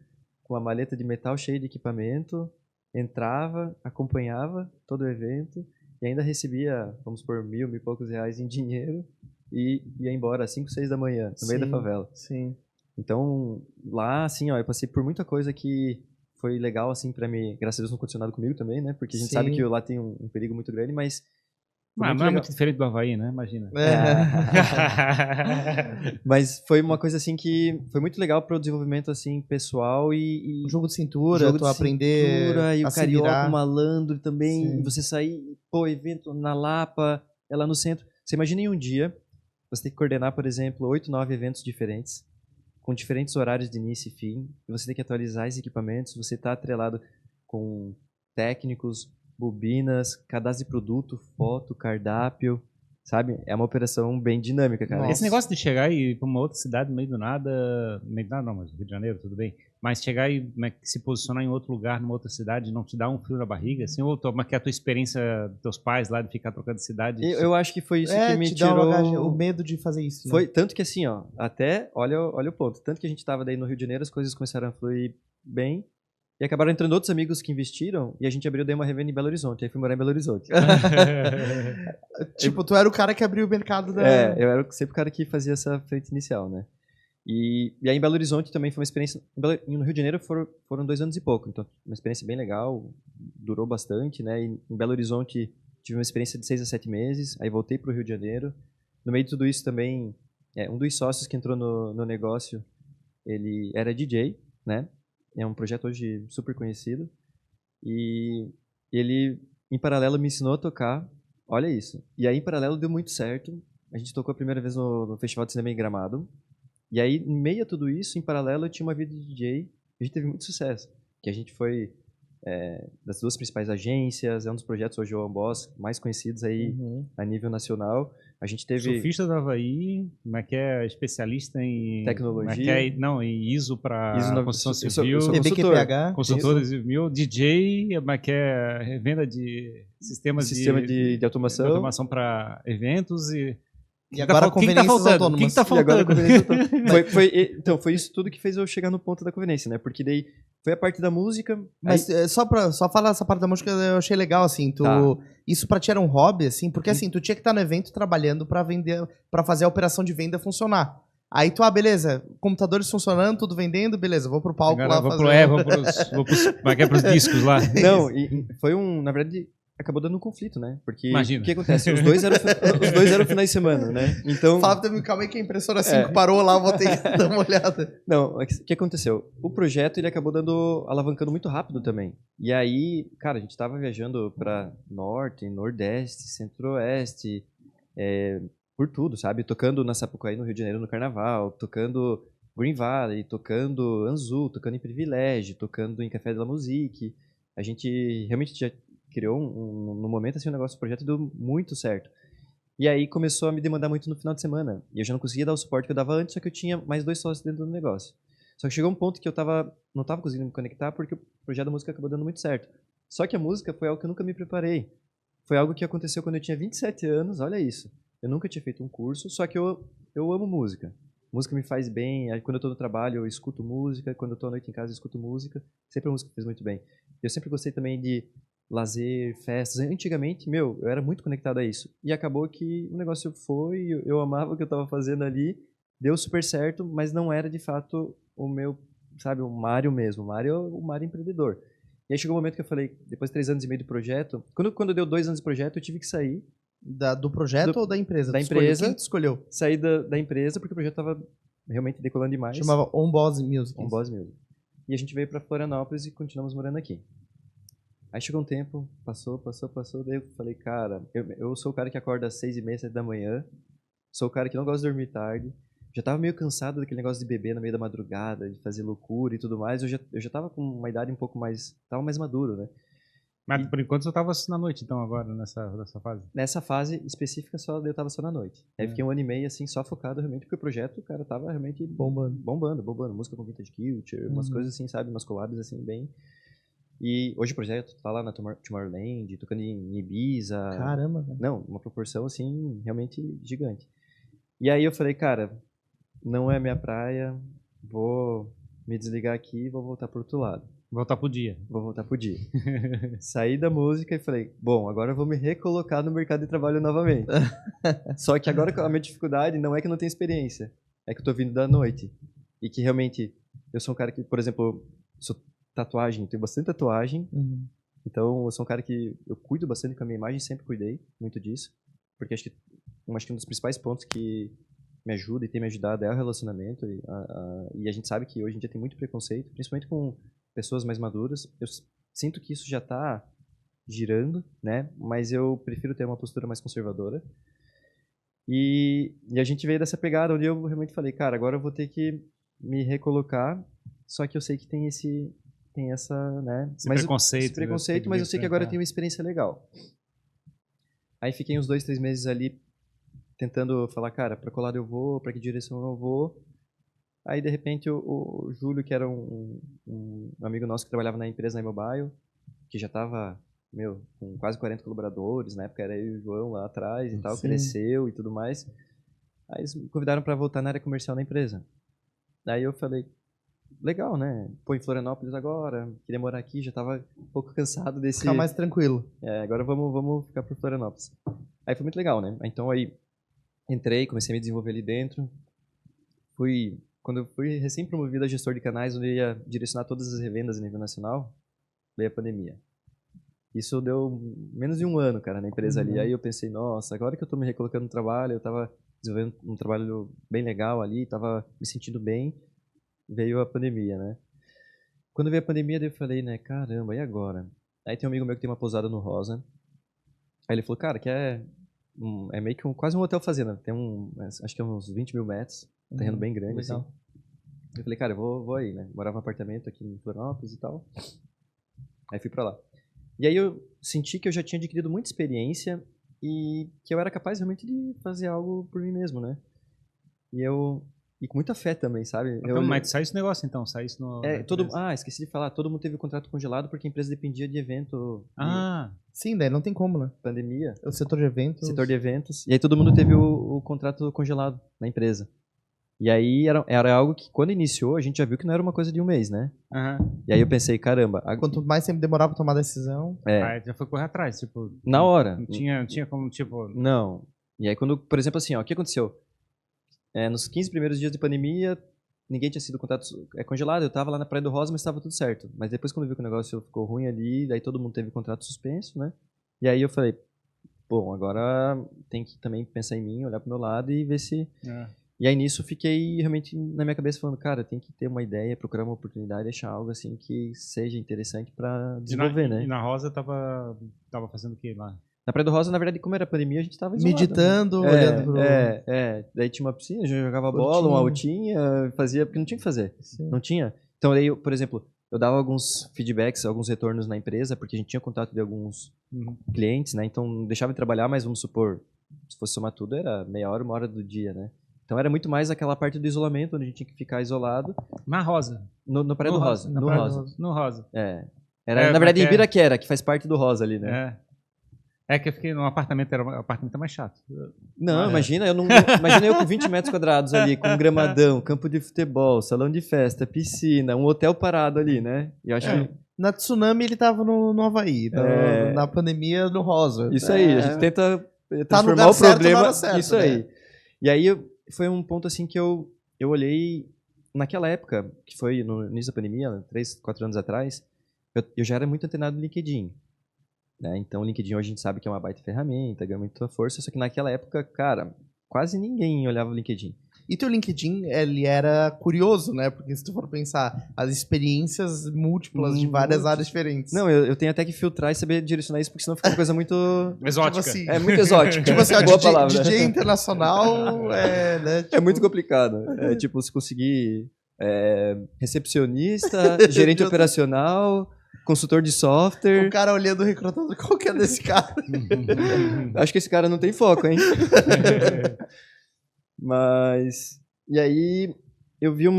com uma maleta de metal cheia de equipamento, entrava, acompanhava todo o evento e ainda recebia, vamos supor, 1.000 e poucos reais em dinheiro e ia embora às 5, 6 da manhã, no meio da favela. Sim. Então, lá, assim, ó, eu passei por muita coisa que foi legal, assim, pra mim, graças a Deus não aconteceu nada comigo também, né? Porque a gente sabe que lá tem um perigo muito grande, mas... Mas não é muito diferente do Havaí, né? Imagina. Mas foi uma coisa, assim, que foi muito legal pro desenvolvimento, assim, pessoal e O jogo de cintura, jogo tu de aprender cintura, e a o se carioca, virar. o malandro também, Sim. e você sair, pô, evento na Lapa, é lá no centro. Você imagina em um dia, você tem que coordenar, por exemplo, 8, 9 eventos diferentes, com diferentes horários de início e fim, e você tem que atualizar os equipamentos, você está atrelado com técnicos, bobinas, cadastro de produto, foto, cardápio, sabe? É uma operação bem dinâmica, cara. Nossa. Esse negócio de chegar e ir pra uma outra cidade no meio do nada não, mas Rio de Janeiro, tudo bem. Mas chegar e se posicionar em outro lugar, numa outra cidade, não te dá um frio na barriga, assim? Ou como é que é a tua experiência dos teus pais lá de ficar trocando de cidade? Eu acho que foi isso que me te dá uma bagagem, tirou... o medo de fazer isso, né? Foi tanto que assim, ó, até, olha o ponto, tanto que a gente tava daí no Rio de Janeiro, as coisas começaram a fluir bem, e acabaram entrando outros amigos que investiram, e a gente abriu daí uma revenda em Belo Horizonte, aí fui morar em Belo Horizonte. Tipo, tu era o cara que abriu o mercado da... Eu era sempre o cara que fazia essa frente inicial, né? E aí em Belo Horizonte também foi uma experiência, no Rio de Janeiro foram 2 anos e pouco, então uma experiência bem legal, durou bastante, né? E em Belo Horizonte tive uma experiência de 6 a 7 meses, aí voltei pro Rio de Janeiro. No meio de tudo isso também, um dos sócios que entrou no negócio, ele era DJ, né? É um projeto hoje super conhecido. E ele, em paralelo, me ensinou a tocar. Olha isso. E aí, em paralelo, deu muito certo. A gente tocou a primeira vez no Festival de Cinema em Gramado. E aí, em meio a tudo isso, em paralelo, eu tinha uma vida de DJ. A gente teve muito sucesso. Que a gente foi das 2 principais agências, é um dos projetos hoje, o Boss, mais conhecidos aí a nível nacional. A gente teve... Surfista do Havaí, como é que é? Especialista em... Tecnologia. Como é que é? Não, em ISO para construção civil. Eu sou PBQPH. Consultor civil, DJ, como é que é? Revenda de sistemas de automação para eventos e... E agora conveniências autônomas. O que tá faltando? E agora conveniências autônomas. Então, foi isso tudo que fez eu chegar no ponto da conveniência, né? Porque daí foi a parte da música. Mas só falar essa parte da música eu achei legal, assim. Isso pra ti era um hobby, assim? Porque assim, tu tinha que estar no evento trabalhando pra vender, para fazer a operação de venda funcionar. Aí tu, beleza, computadores funcionando, tudo vendendo, beleza, vou pro palco agora lá fazer... Como é que é pros discos lá? Não, foi na verdade, acabou dando um conflito, né? Porque Imagina. O que acontece? Os dois eram finais de semana, né? Então... Fala, calma aí que a impressora 5 parou lá, vou ter que dar uma olhada. Não, o que aconteceu? O projeto, ele acabou alavancando muito rápido também. E aí, cara, a gente tava viajando pra Norte, Nordeste, Centro-Oeste, por tudo, sabe? Tocando na Sapucaí, no Rio de Janeiro, no Carnaval, tocando Green Valley, tocando Anzu, tocando em Privilégio, tocando em Café de la Musique. A gente realmente já criou no momento assim um negócio, o projeto deu muito certo. E aí começou a me demandar muito no final de semana. E eu já não conseguia dar o suporte que eu dava antes, só que eu tinha mais 2 sócios dentro do negócio. Só que chegou um ponto que eu não tava conseguindo me conectar porque o projeto da música acabou dando muito certo. Só que a música foi algo que eu nunca me preparei. Foi algo que aconteceu quando eu tinha 27 anos, olha isso. Eu nunca tinha feito um curso, só que eu amo música. Música me faz bem, aí quando eu tô no trabalho eu escuto música, quando eu tô à noite em casa eu escuto música. Sempre a música me fez muito bem. Eu sempre gostei também de lazer, festas. Antigamente, eu era muito conectado a isso. E acabou que o negócio foi, eu amava o que eu tava fazendo ali, deu super certo, mas não era de fato o meu, sabe, o Mário mesmo. O Mário é o Mário empreendedor. E aí chegou um momento que eu falei, depois de 3 anos e meio de projeto, quando deu 2 anos de projeto, eu tive que sair. Do projeto ou da empresa? Da empresa. Quem tu escolheu? Saí da empresa porque o projeto tava realmente decolando demais. Chamava On Boss Music. On Boss Music. E a gente veio pra Florianópolis e continuamos morando aqui. Aí chegou um tempo, passou, daí eu falei, cara, eu sou o cara que acorda às 6h30, 7 da manhã, sou o cara que não gosta de dormir tarde, já tava meio cansado daquele negócio de beber no meio da madrugada, de fazer loucura e tudo mais, eu já tava com uma idade um pouco mais, tava mais maduro, né? Mas por enquanto você tava na noite, então, agora, nessa fase? Nessa fase específica, eu tava só na noite. Aí fiquei 1 ano e meio, assim, só focado realmente, porque o projeto, cara, tava realmente bombando. Música com Vintage Culture, umas coisas assim, sabe? Umas collabs, assim, bem... E hoje o projeto tá lá na Tomorrowland, tocando em Ibiza. Caramba, cara. Não, uma proporção, assim, realmente gigante. E aí eu falei, cara, não é minha praia, vou me desligar aqui e vou voltar pro outro lado. Voltar pro dia. Vou voltar pro dia. Saí da música e falei, bom, agora eu vou me recolocar no mercado de trabalho novamente. Só que agora a minha dificuldade não é que eu não tenho experiência, é que eu tô vindo da noite. E que realmente, eu sou um cara que, por exemplo, sou tatuagem, tenho bastante tatuagem. Então, eu sou um cara que eu cuido bastante com a minha imagem, sempre cuidei muito disso. Porque acho que um dos principais pontos que me ajuda e tem me ajudado é o relacionamento. E a gente sabe que hoje em dia tem muito preconceito, principalmente com pessoas mais maduras. Eu sinto que isso já está girando, né? Mas eu prefiro ter uma postura mais conservadora. E a gente veio dessa pegada onde eu realmente falei, cara, agora eu vou ter que me recolocar. Só que eu sei que tem essa, né? Esse preconceito, mas eu sei que agora eu tenho uma experiência legal. Aí fiquei uns 2, 3 meses ali tentando falar, cara, para qual lado eu vou, para que direção eu vou. Aí, de repente, o Júlio, que era um amigo nosso que trabalhava na empresa, na Mobile, que já estava, com quase 40 colaboradores, na época era eu e o João lá atrás e tal, cresceu e tudo mais. Aí eles me convidaram para voltar na área comercial da empresa. Aí eu falei, legal, né? Pô, em Florianópolis agora, queria morar aqui, já estava um pouco cansado desse... Ficar mais tranquilo. Agora vamos ficar por Florianópolis. Aí foi muito legal, né? Então aí entrei, comecei a me desenvolver ali dentro. Quando eu fui recém-promovido a gestor de canais, onde eu ia direcionar todas as revendas a nível nacional, veio a pandemia. Isso deu menos de um ano, cara, na empresa ali. Aí eu pensei, nossa, agora que eu tô me recolocando no trabalho, eu tava desenvolvendo um trabalho bem legal ali, tava me sentindo bem, veio a pandemia, né? Quando veio a pandemia, daí eu falei, né, caramba, e agora? Aí tem um amigo meu que tem uma pousada no Rosa. Aí ele falou, cara, é meio que quase um hotel fazenda. Tem acho que é uns 20 mil metros, um terreno bem grande, assim. Eu falei, cara, eu vou aí, né? Morava num apartamento aqui em Florianópolis e tal. Aí fui pra lá. E aí eu senti que eu já tinha adquirido muita experiência e que eu era capaz realmente de fazer algo por mim mesmo, né? E com muita fé também, sabe? Mas sai esse negócio então, sai isso no... esqueci de falar, todo mundo teve o contrato congelado porque a empresa dependia de evento. Sim, daí não tem como, né? Pandemia. O setor de eventos. Setor de eventos. E aí todo mundo teve o contrato congelado na empresa. E aí era algo que quando iniciou a gente já viu que não era uma coisa de um mês, né? E aí eu pensei, caramba... Quanto mais tempo demorava pra tomar a decisão... Aí já foi correr atrás, tipo... Na hora. Não tinha como, tipo... Não. E aí quando, por exemplo assim, ó, o que aconteceu? Nos 15 primeiros dias de pandemia, ninguém tinha sido contrato congelado, eu tava lá na Praia do Rosa, mas estava tudo certo. Mas depois quando viu que o negócio ficou ruim ali, daí todo mundo teve contrato suspenso, né? E aí eu falei, bom, agora tem que também pensar em mim, olhar pro meu lado e ver se... E aí nisso fiquei realmente na minha cabeça falando, cara, tem que ter uma ideia, procurar uma oportunidade, deixar algo assim que seja interessante para desenvolver, né? E na Rosa tava fazendo o que lá? Na Praia do Rosa, na verdade, como era pandemia, a gente tava isolado, meditando, né? olhando pro... Daí tinha uma piscina, a gente jogava bola, uma altinha, fazia, porque não tinha o que fazer. Sim. Não tinha. Então aí, por exemplo, eu dava alguns feedbacks, alguns retornos na empresa, porque a gente tinha contato de alguns clientes, né? Então deixava de trabalhar, mas vamos supor, se fosse somar tudo, era meia hora, 1 hora do dia, né? Então era muito mais aquela parte do isolamento, onde a gente tinha que ficar isolado. Na Rosa? No Praia do Rosa. No Rosa. No Rosa. Na verdade, em Ibiraquera, que faz parte do Rosa ali, né? É que eu fiquei num apartamento, o apartamento é mais chato. Não, imagina eu com 20 metros quadrados ali, com um gramadão, campo de futebol, salão de festa, piscina, um hotel parado ali, né? E eu acho que... Na tsunami ele tava no Havaí, na pandemia no Rosa. Isso aí, a gente tenta transformar o problema... Certo, isso aí. E aí foi um ponto assim que eu olhei, naquela época, que foi no início da pandemia, 3, 4 anos atrás, eu já era muito antenado no LinkedIn. Né? Então, o LinkedIn hoje a gente sabe que é uma baita ferramenta, ganha muita força, só que naquela época, cara, quase ninguém olhava o LinkedIn. E teu LinkedIn, ele era curioso, né? Porque se tu for pensar, as experiências múltiplas de várias áreas diferentes. Não, eu tenho até que filtrar e saber direcionar isso, porque senão fica uma coisa muito... exótica. Tipo assim, é muito exótica. Tipo assim, boa DJ, palavra. DJ internacional, né? É muito complicado. É tipo, se conseguir recepcionista, gerente operacional... Consultor de software. O cara olhando o recrutador, qual que é desse cara? Acho que esse cara não tem foco, hein? Mas... E aí, eu vi um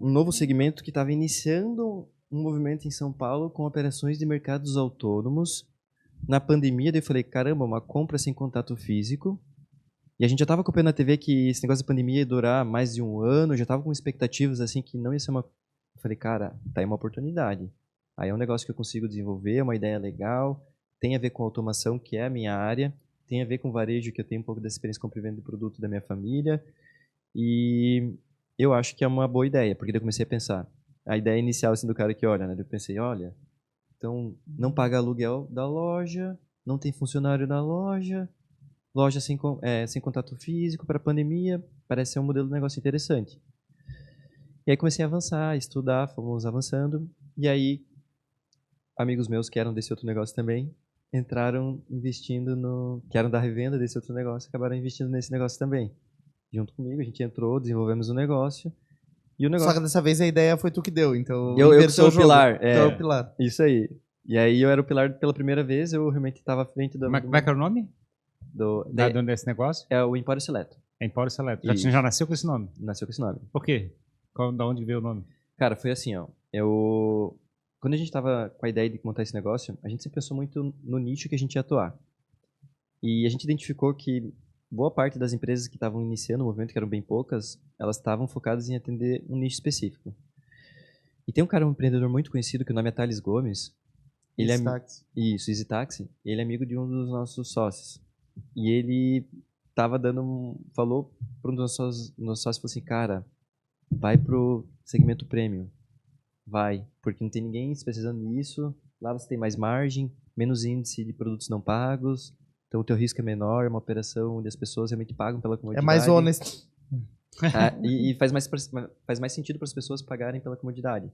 novo segmento que estava iniciando um movimento em São Paulo com operações de mercados autônomos. Na pandemia, daí eu falei, caramba, uma compra sem contato físico. E a gente já estava acompanhando na TV que esse negócio da pandemia ia durar mais de um ano, já estava com expectativas assim que não ia ser uma... Eu falei, cara, tá aí uma oportunidade. Aí é um negócio que eu consigo desenvolver, é uma ideia legal, tem a ver com automação, que é a minha área, tem a ver com varejo, que eu tenho um pouco dessa experiência com venda de produto da minha família, e eu acho que é uma boa ideia, porque daí eu comecei a pensar. A ideia inicial assim, do cara que olha, né? Eu pensei, olha, então não paga aluguel da loja, não tem funcionário na loja, loja sem contato físico para pandemia, parece ser um modelo de negócio interessante. E aí comecei a avançar, estudar, fomos avançando, e aí amigos meus que eram desse outro negócio também entraram investindo no... que eram da revenda desse outro negócio, acabaram investindo nesse negócio também. Junto comigo, a gente entrou, desenvolvemos o negócio, e o Só que negócio... dessa vez a ideia foi tu que deu, então Eu que inverteu sou o jogo. pilar, Tu é o pilar. isso aí. E aí eu era o pilar pela primeira vez, eu realmente estava à frente do... Como é que era o nome desse negócio? É o Empório Seleto. É Empório Seleto. Isso. Já nasceu com esse nome? Nasceu com esse nome. Por quê? Da onde veio o nome? Cara, foi assim, ó. Quando a gente tava com a ideia de montar esse negócio, a gente sempre pensou muito no nicho que a gente ia atuar. E a gente identificou que boa parte das empresas que estavam iniciando o movimento, que eram bem poucas, elas estavam focadas em atender um nicho específico. E tem um empreendedor muito conhecido, que o nome é Thales Gomes. Ele é... Isso, Easy Taxi. Ele é amigo de um dos nossos sócios. E ele tava falou para um dos nossos sócios, falou assim, cara, vai pro segmento premium. Vai, porque não tem ninguém especializando nisso. Lá você tem mais margem, menos índice de produtos não pagos. Então o teu risco é menor, é uma operação onde as pessoas realmente pagam pela comodidade. É mais honesto. E faz mais sentido para as pessoas pagarem pela comodidade.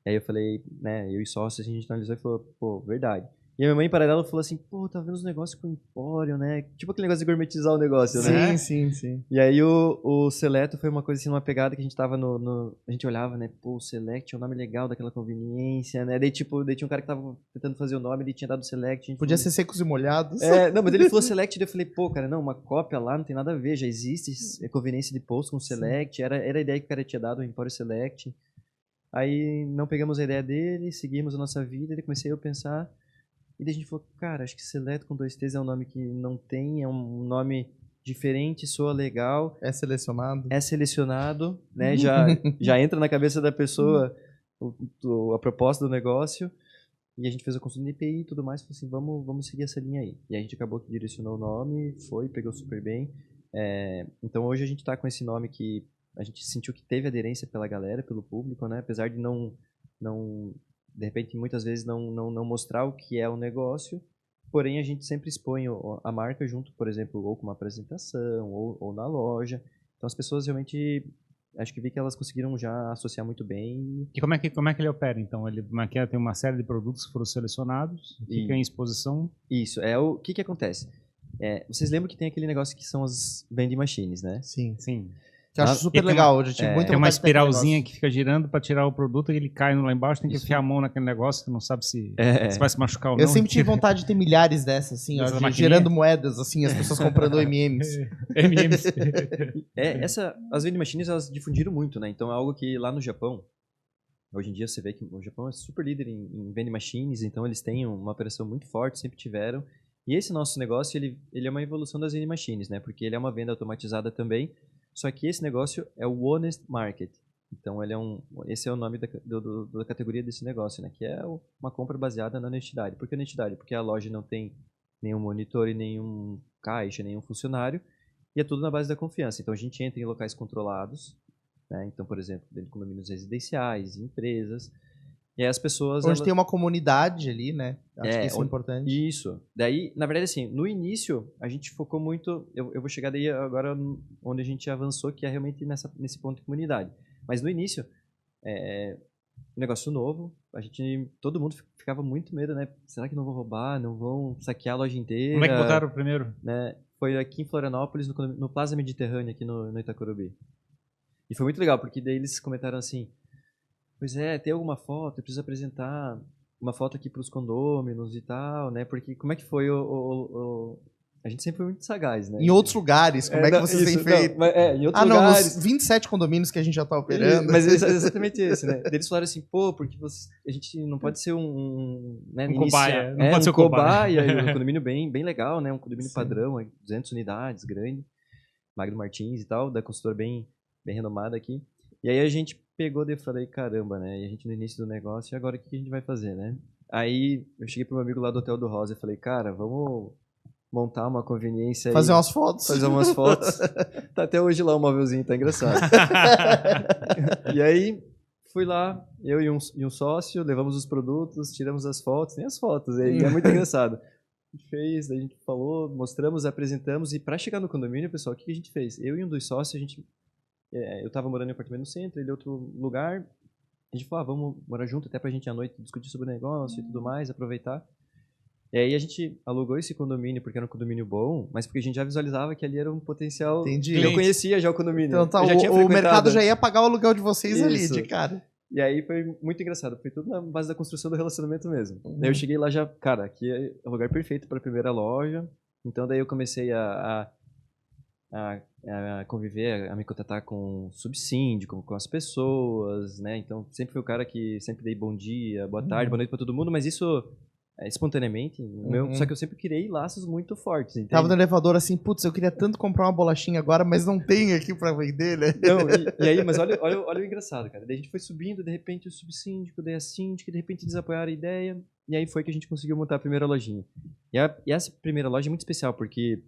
Aí eu falei, né, eu e sócio, a gente analisou e falou, pô, verdade. E a minha mãe, em paralelo, falou assim, pô, tá vendo os negócios com o Empório, né? Tipo aquele negócio de gourmetizar o negócio, né? Sim. E aí o Seleto foi uma coisa assim, uma pegada que a gente tava a gente olhava, né? Pô, o Select é um nome legal daquela conveniência, né? Daí tinha um cara que tava tentando fazer o nome, ele tinha dado Select. Podia ser secos e molhados. Não, mas ele falou Select, daí eu falei, pô, cara, não, uma cópia lá não tem nada a ver, já existe conveniência de post com Select, era a ideia que o cara tinha dado, o Empório Select. Aí não pegamos a ideia dele, seguimos a nossa vida, e comecei a pensar, e daí a gente falou, cara, acho que Seleto com 2 T's é um nome que não tem, é um nome diferente, soa legal. É selecionado, né? Já entra na cabeça da pessoa a proposta do negócio. E a gente fez a consulta de IPI e tudo mais, falou assim, vamos seguir essa linha aí. E a gente acabou que direcionou o nome, pegou super bem. Então hoje a gente está com esse nome que a gente sentiu que teve aderência pela galera, pelo público, né? Apesar de não de repente, muitas vezes não mostrar o que é o negócio, porém a gente sempre expõe a marca junto, por exemplo, ou com uma apresentação, ou na loja. Então as pessoas realmente, acho que vi que elas conseguiram já associar muito bem. E como é que ele opera, então? Ele tem uma série de produtos que foram selecionados, fica em exposição? Isso, o que acontece? Vocês lembram que tem aquele negócio que são as vending machines, né? Sim. Que eu acho super legal. Eu já tive muita tem uma vontade de ter aquele espiralzinha negócio. que fica girando para tirar o produto e ele cai lá embaixo, tem que enfiar a mão naquele negócio que não sabe se vai se machucar ou não. Eu sempre tive vontade de ter milhares dessas, assim, ó, gerando moedas, assim, as pessoas comprando M&M's. As vending machines, elas difundiram muito, né? Então é algo que lá no Japão, hoje em dia você vê que o Japão é super líder em vending machines, então eles têm uma operação muito forte, sempre tiveram. E esse nosso negócio, ele é uma evolução das vending machines, né? Porque ele é uma venda automatizada também, só que esse negócio é o Honest Market. Então, esse é o nome da categoria desse negócio, né? Que é uma compra baseada na honestidade. Por que honestidade? Porque a loja não tem nenhum monitor e nenhum caixa, nenhum funcionário, e é tudo na base da confiança. Então, a gente entra em locais controlados, né? Então, por exemplo, dentro de condomínios residenciais, empresas, e aí as pessoas... Onde tem uma comunidade ali, né? Acho que isso é importante. Isso. Daí, na verdade, assim, no início, a gente focou muito... Eu vou chegar daí agora onde a gente avançou, que é realmente nesse ponto de comunidade. Mas no início, negócio novo, todo mundo ficava muito medo, né? Será que não vão roubar? Não vão saquear a loja inteira? Como é que botaram o primeiro? Né? Foi aqui em Florianópolis, no Plaza Mediterrâneo, aqui no Itacorubi. E foi muito legal, porque daí eles comentaram assim... Pois tem alguma foto? Eu preciso apresentar uma foto aqui para os condôminos e tal, né? Porque como é que foi A gente sempre foi muito sagaz, né? Em outros lugares, como é que não, vocês têm isso, feito? não, mas, em outros Não, lugares. nos 27 condomínios que a gente já tá operando. Mas é exatamente isso, né? Eles falaram assim, pô, porque a gente não pode ser né, Um cobaia. Não é, pode ser um um cobaia. cobaia. E um condomínio bem legal, né? Um condomínio Sim. padrão, 200 unidades, grande. Magno Martins e tal, da consultora bem renomada aqui. E aí a gente pegou e falei, caramba, né? E a gente no início do negócio, e agora o que a gente vai fazer, né? Aí eu cheguei pro meu amigo lá do Hotel do Rosa e falei, cara, vamos montar uma conveniência Fazer aí. umas fotos. Fazer umas fotos. Tá até hoje lá o móvelzinho, tá engraçado. E aí, fui lá, eu e um sócio, levamos os produtos, tiramos as fotos, nem as fotos, e é muito engraçado. A gente fez, a gente falou, mostramos, apresentamos, e para chegar no condomínio, pessoal, o que a gente fez? Eu e um dos sócios, eu tava morando em apartamento no centro, ele em outro lugar, a gente falou, vamos morar junto, até pra gente à noite discutir sobre o negócio e tudo mais, aproveitar. E aí a gente alugou esse condomínio porque era um condomínio bom, mas porque a gente já visualizava que ali era um potencial. Entendi. Eu conhecia já o condomínio. Então tá, eu já tinha o frequentado. mercado já ia pagar o aluguel de vocês ali, Isso. de cara. E aí foi muito engraçado, foi tudo na base da construção do relacionamento mesmo. Daí eu cheguei lá já, cara, aqui é o lugar perfeito para a primeira loja. Então daí eu comecei a conviver, a me contatar com o subsíndico, com as pessoas, né? Então sempre fui o cara que sempre dei bom dia, boa tarde, boa noite para todo mundo, mas isso espontaneamente, só que eu sempre criei laços muito fortes, entende? Tava no elevador assim, putz, eu queria tanto comprar uma bolachinha agora, mas não tem aqui pra vender, né? Não, e aí, mas olha o engraçado, cara. Daí a gente foi subindo, de repente o subsíndico, daí a síndica, de repente desapoiaram a ideia, e aí foi que a gente conseguiu montar a primeira lojinha. E essa primeira loja é muito especial, porque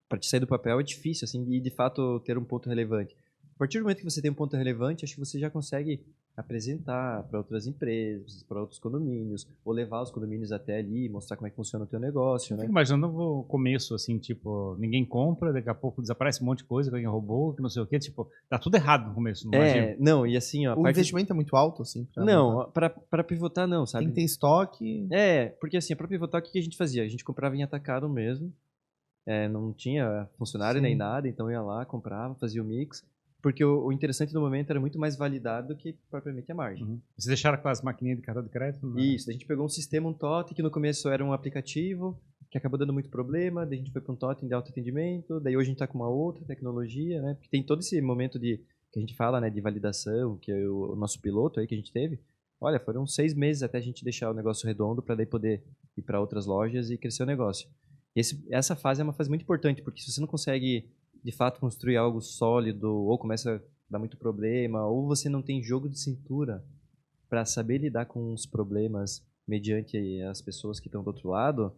para te sair do papel é difícil, assim, e de fato ter um ponto relevante. A partir do momento que você tem um ponto relevante, acho que você já consegue apresentar para outras empresas, para outros condomínios, ou levar os condomínios até ali, mostrar como é que funciona o teu negócio, né? Fico imaginando o começo, assim, tipo, ninguém compra, daqui a pouco desaparece um monte de coisa, que alguém roubou, que não sei o quê, tipo, tá tudo errado no começo, não imagino. Não, e assim, ó... O investimento é muito alto, assim? Não, para pivotar não, sabe? Tem que ter estoque... Porque assim, para pivotar, o que a gente fazia? A gente comprava em atacado mesmo, não tinha funcionário nem nada, então ia lá, comprava, fazia o mix, porque o interessante do momento era muito mais validado do que propriamente a margem. Uhum. Vocês deixaram aquelas maquininhas de cartão de crédito? Não? Isso, a gente pegou um sistema, um totem, que no começo era um aplicativo, que acabou dando muito problema, daí a gente foi para um totem de autoatendimento, daí hoje a gente está com uma outra tecnologia, né? Porque tem todo esse momento que a gente fala, né, de validação, que é o nosso piloto aí que a gente teve. Olha, foram 6 meses até a gente deixar o negócio redondo para daí poder ir para outras lojas e crescer o negócio. Essa fase é uma fase muito importante, porque se você não consegue de fato construir algo sólido, ou começa a dar muito problema, ou você não tem jogo de cintura para saber lidar com os problemas mediante as pessoas que estão do outro lado,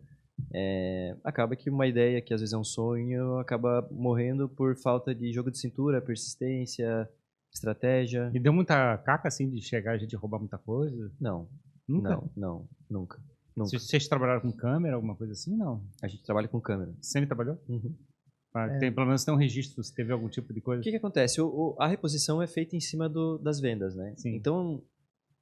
acaba que uma ideia que às vezes é um sonho acaba morrendo por falta de jogo de cintura, persistência, estratégia. E deu muita caca, assim, de chegar a gente roubar muita coisa? Não. Nunca? Não, nunca. Vocês trabalharam com câmera, alguma coisa assim? Não. A gente trabalha com câmera. Sempre trabalhou? Uhum. Pelo menos tem um registro, se teve algum tipo de coisa. O que acontece? A reposição é feita em cima das vendas, né? Sim. Então,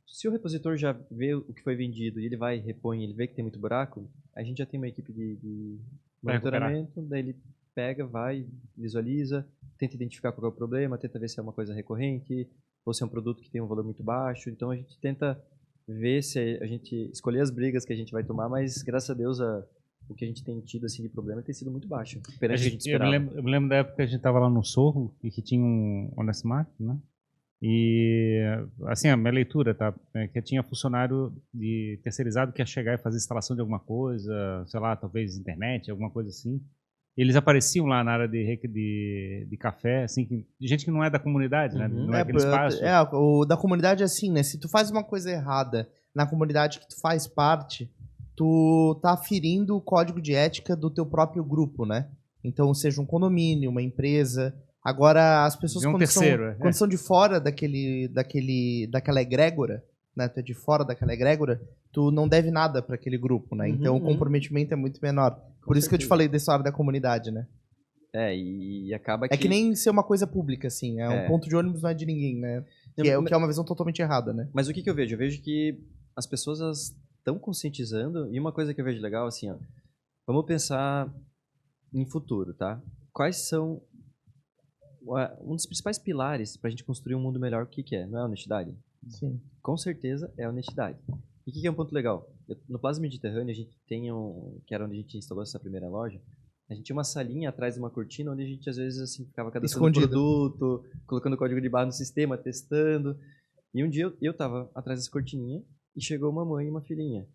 se o repositor já vê o que foi vendido e ele vai, repõe, ele vê que tem muito buraco, a gente já tem uma equipe de monitoramento, daí ele pega, vai, visualiza, tenta identificar qual é o problema, tenta ver se é uma coisa recorrente, ou se é um produto que tem um valor muito baixo. Então, a gente tenta ver se a gente escolher as brigas que a gente vai tomar, mas graças a Deus o que a gente tem tido assim de problema tem sido muito baixo. Perante a gente esperava. Eu me lembro da época que a gente estava lá no Sorro e que tinha um Honest Market, né? E assim, a minha leitura, tá? Que tinha funcionário de terceirizado que ia chegar e fazer instalação de alguma coisa, sei lá, talvez internet, alguma coisa assim. Eles apareciam lá na área de café, assim, de gente que não é da comunidade, né? Não é aquele espaço. O da comunidade é assim, né? Se tu faz uma coisa errada na comunidade que tu faz parte, tu tá ferindo o código de ética do teu próprio grupo, né? Então, seja um condomínio, uma empresa. Agora, as pessoas quando são de fora daquela egrégora, né? Tu é de fora daquela egrégora, tu não deve nada para aquele grupo, né? Então, o comprometimento é muito menor. Por isso que eu te falei dessa área da comunidade, né? E acaba que... É que nem ser uma coisa pública, assim. Um ponto de ônibus não é de ninguém, né? Que é uma visão totalmente errada, né? Mas o que eu vejo? Eu vejo que as pessoas estão conscientizando, e uma coisa que eu vejo legal, assim, ó, vamos pensar em futuro, tá? Quais são um dos principais pilares para a gente construir um mundo melhor? O que é? Não é a honestidade? Sim. Com certeza é a honestidade. E o que é um ponto legal? No Plaza Mediterrâneo, a gente tem que era onde a gente instalou essa primeira loja, A gente tinha uma salinha atrás de uma cortina onde a gente às vezes assim ficava cadastrando Escondido. produto, colocando código de barra no sistema, testando. E um dia eu tava atrás dessa cortininha e chegou uma mãe e uma filhinha.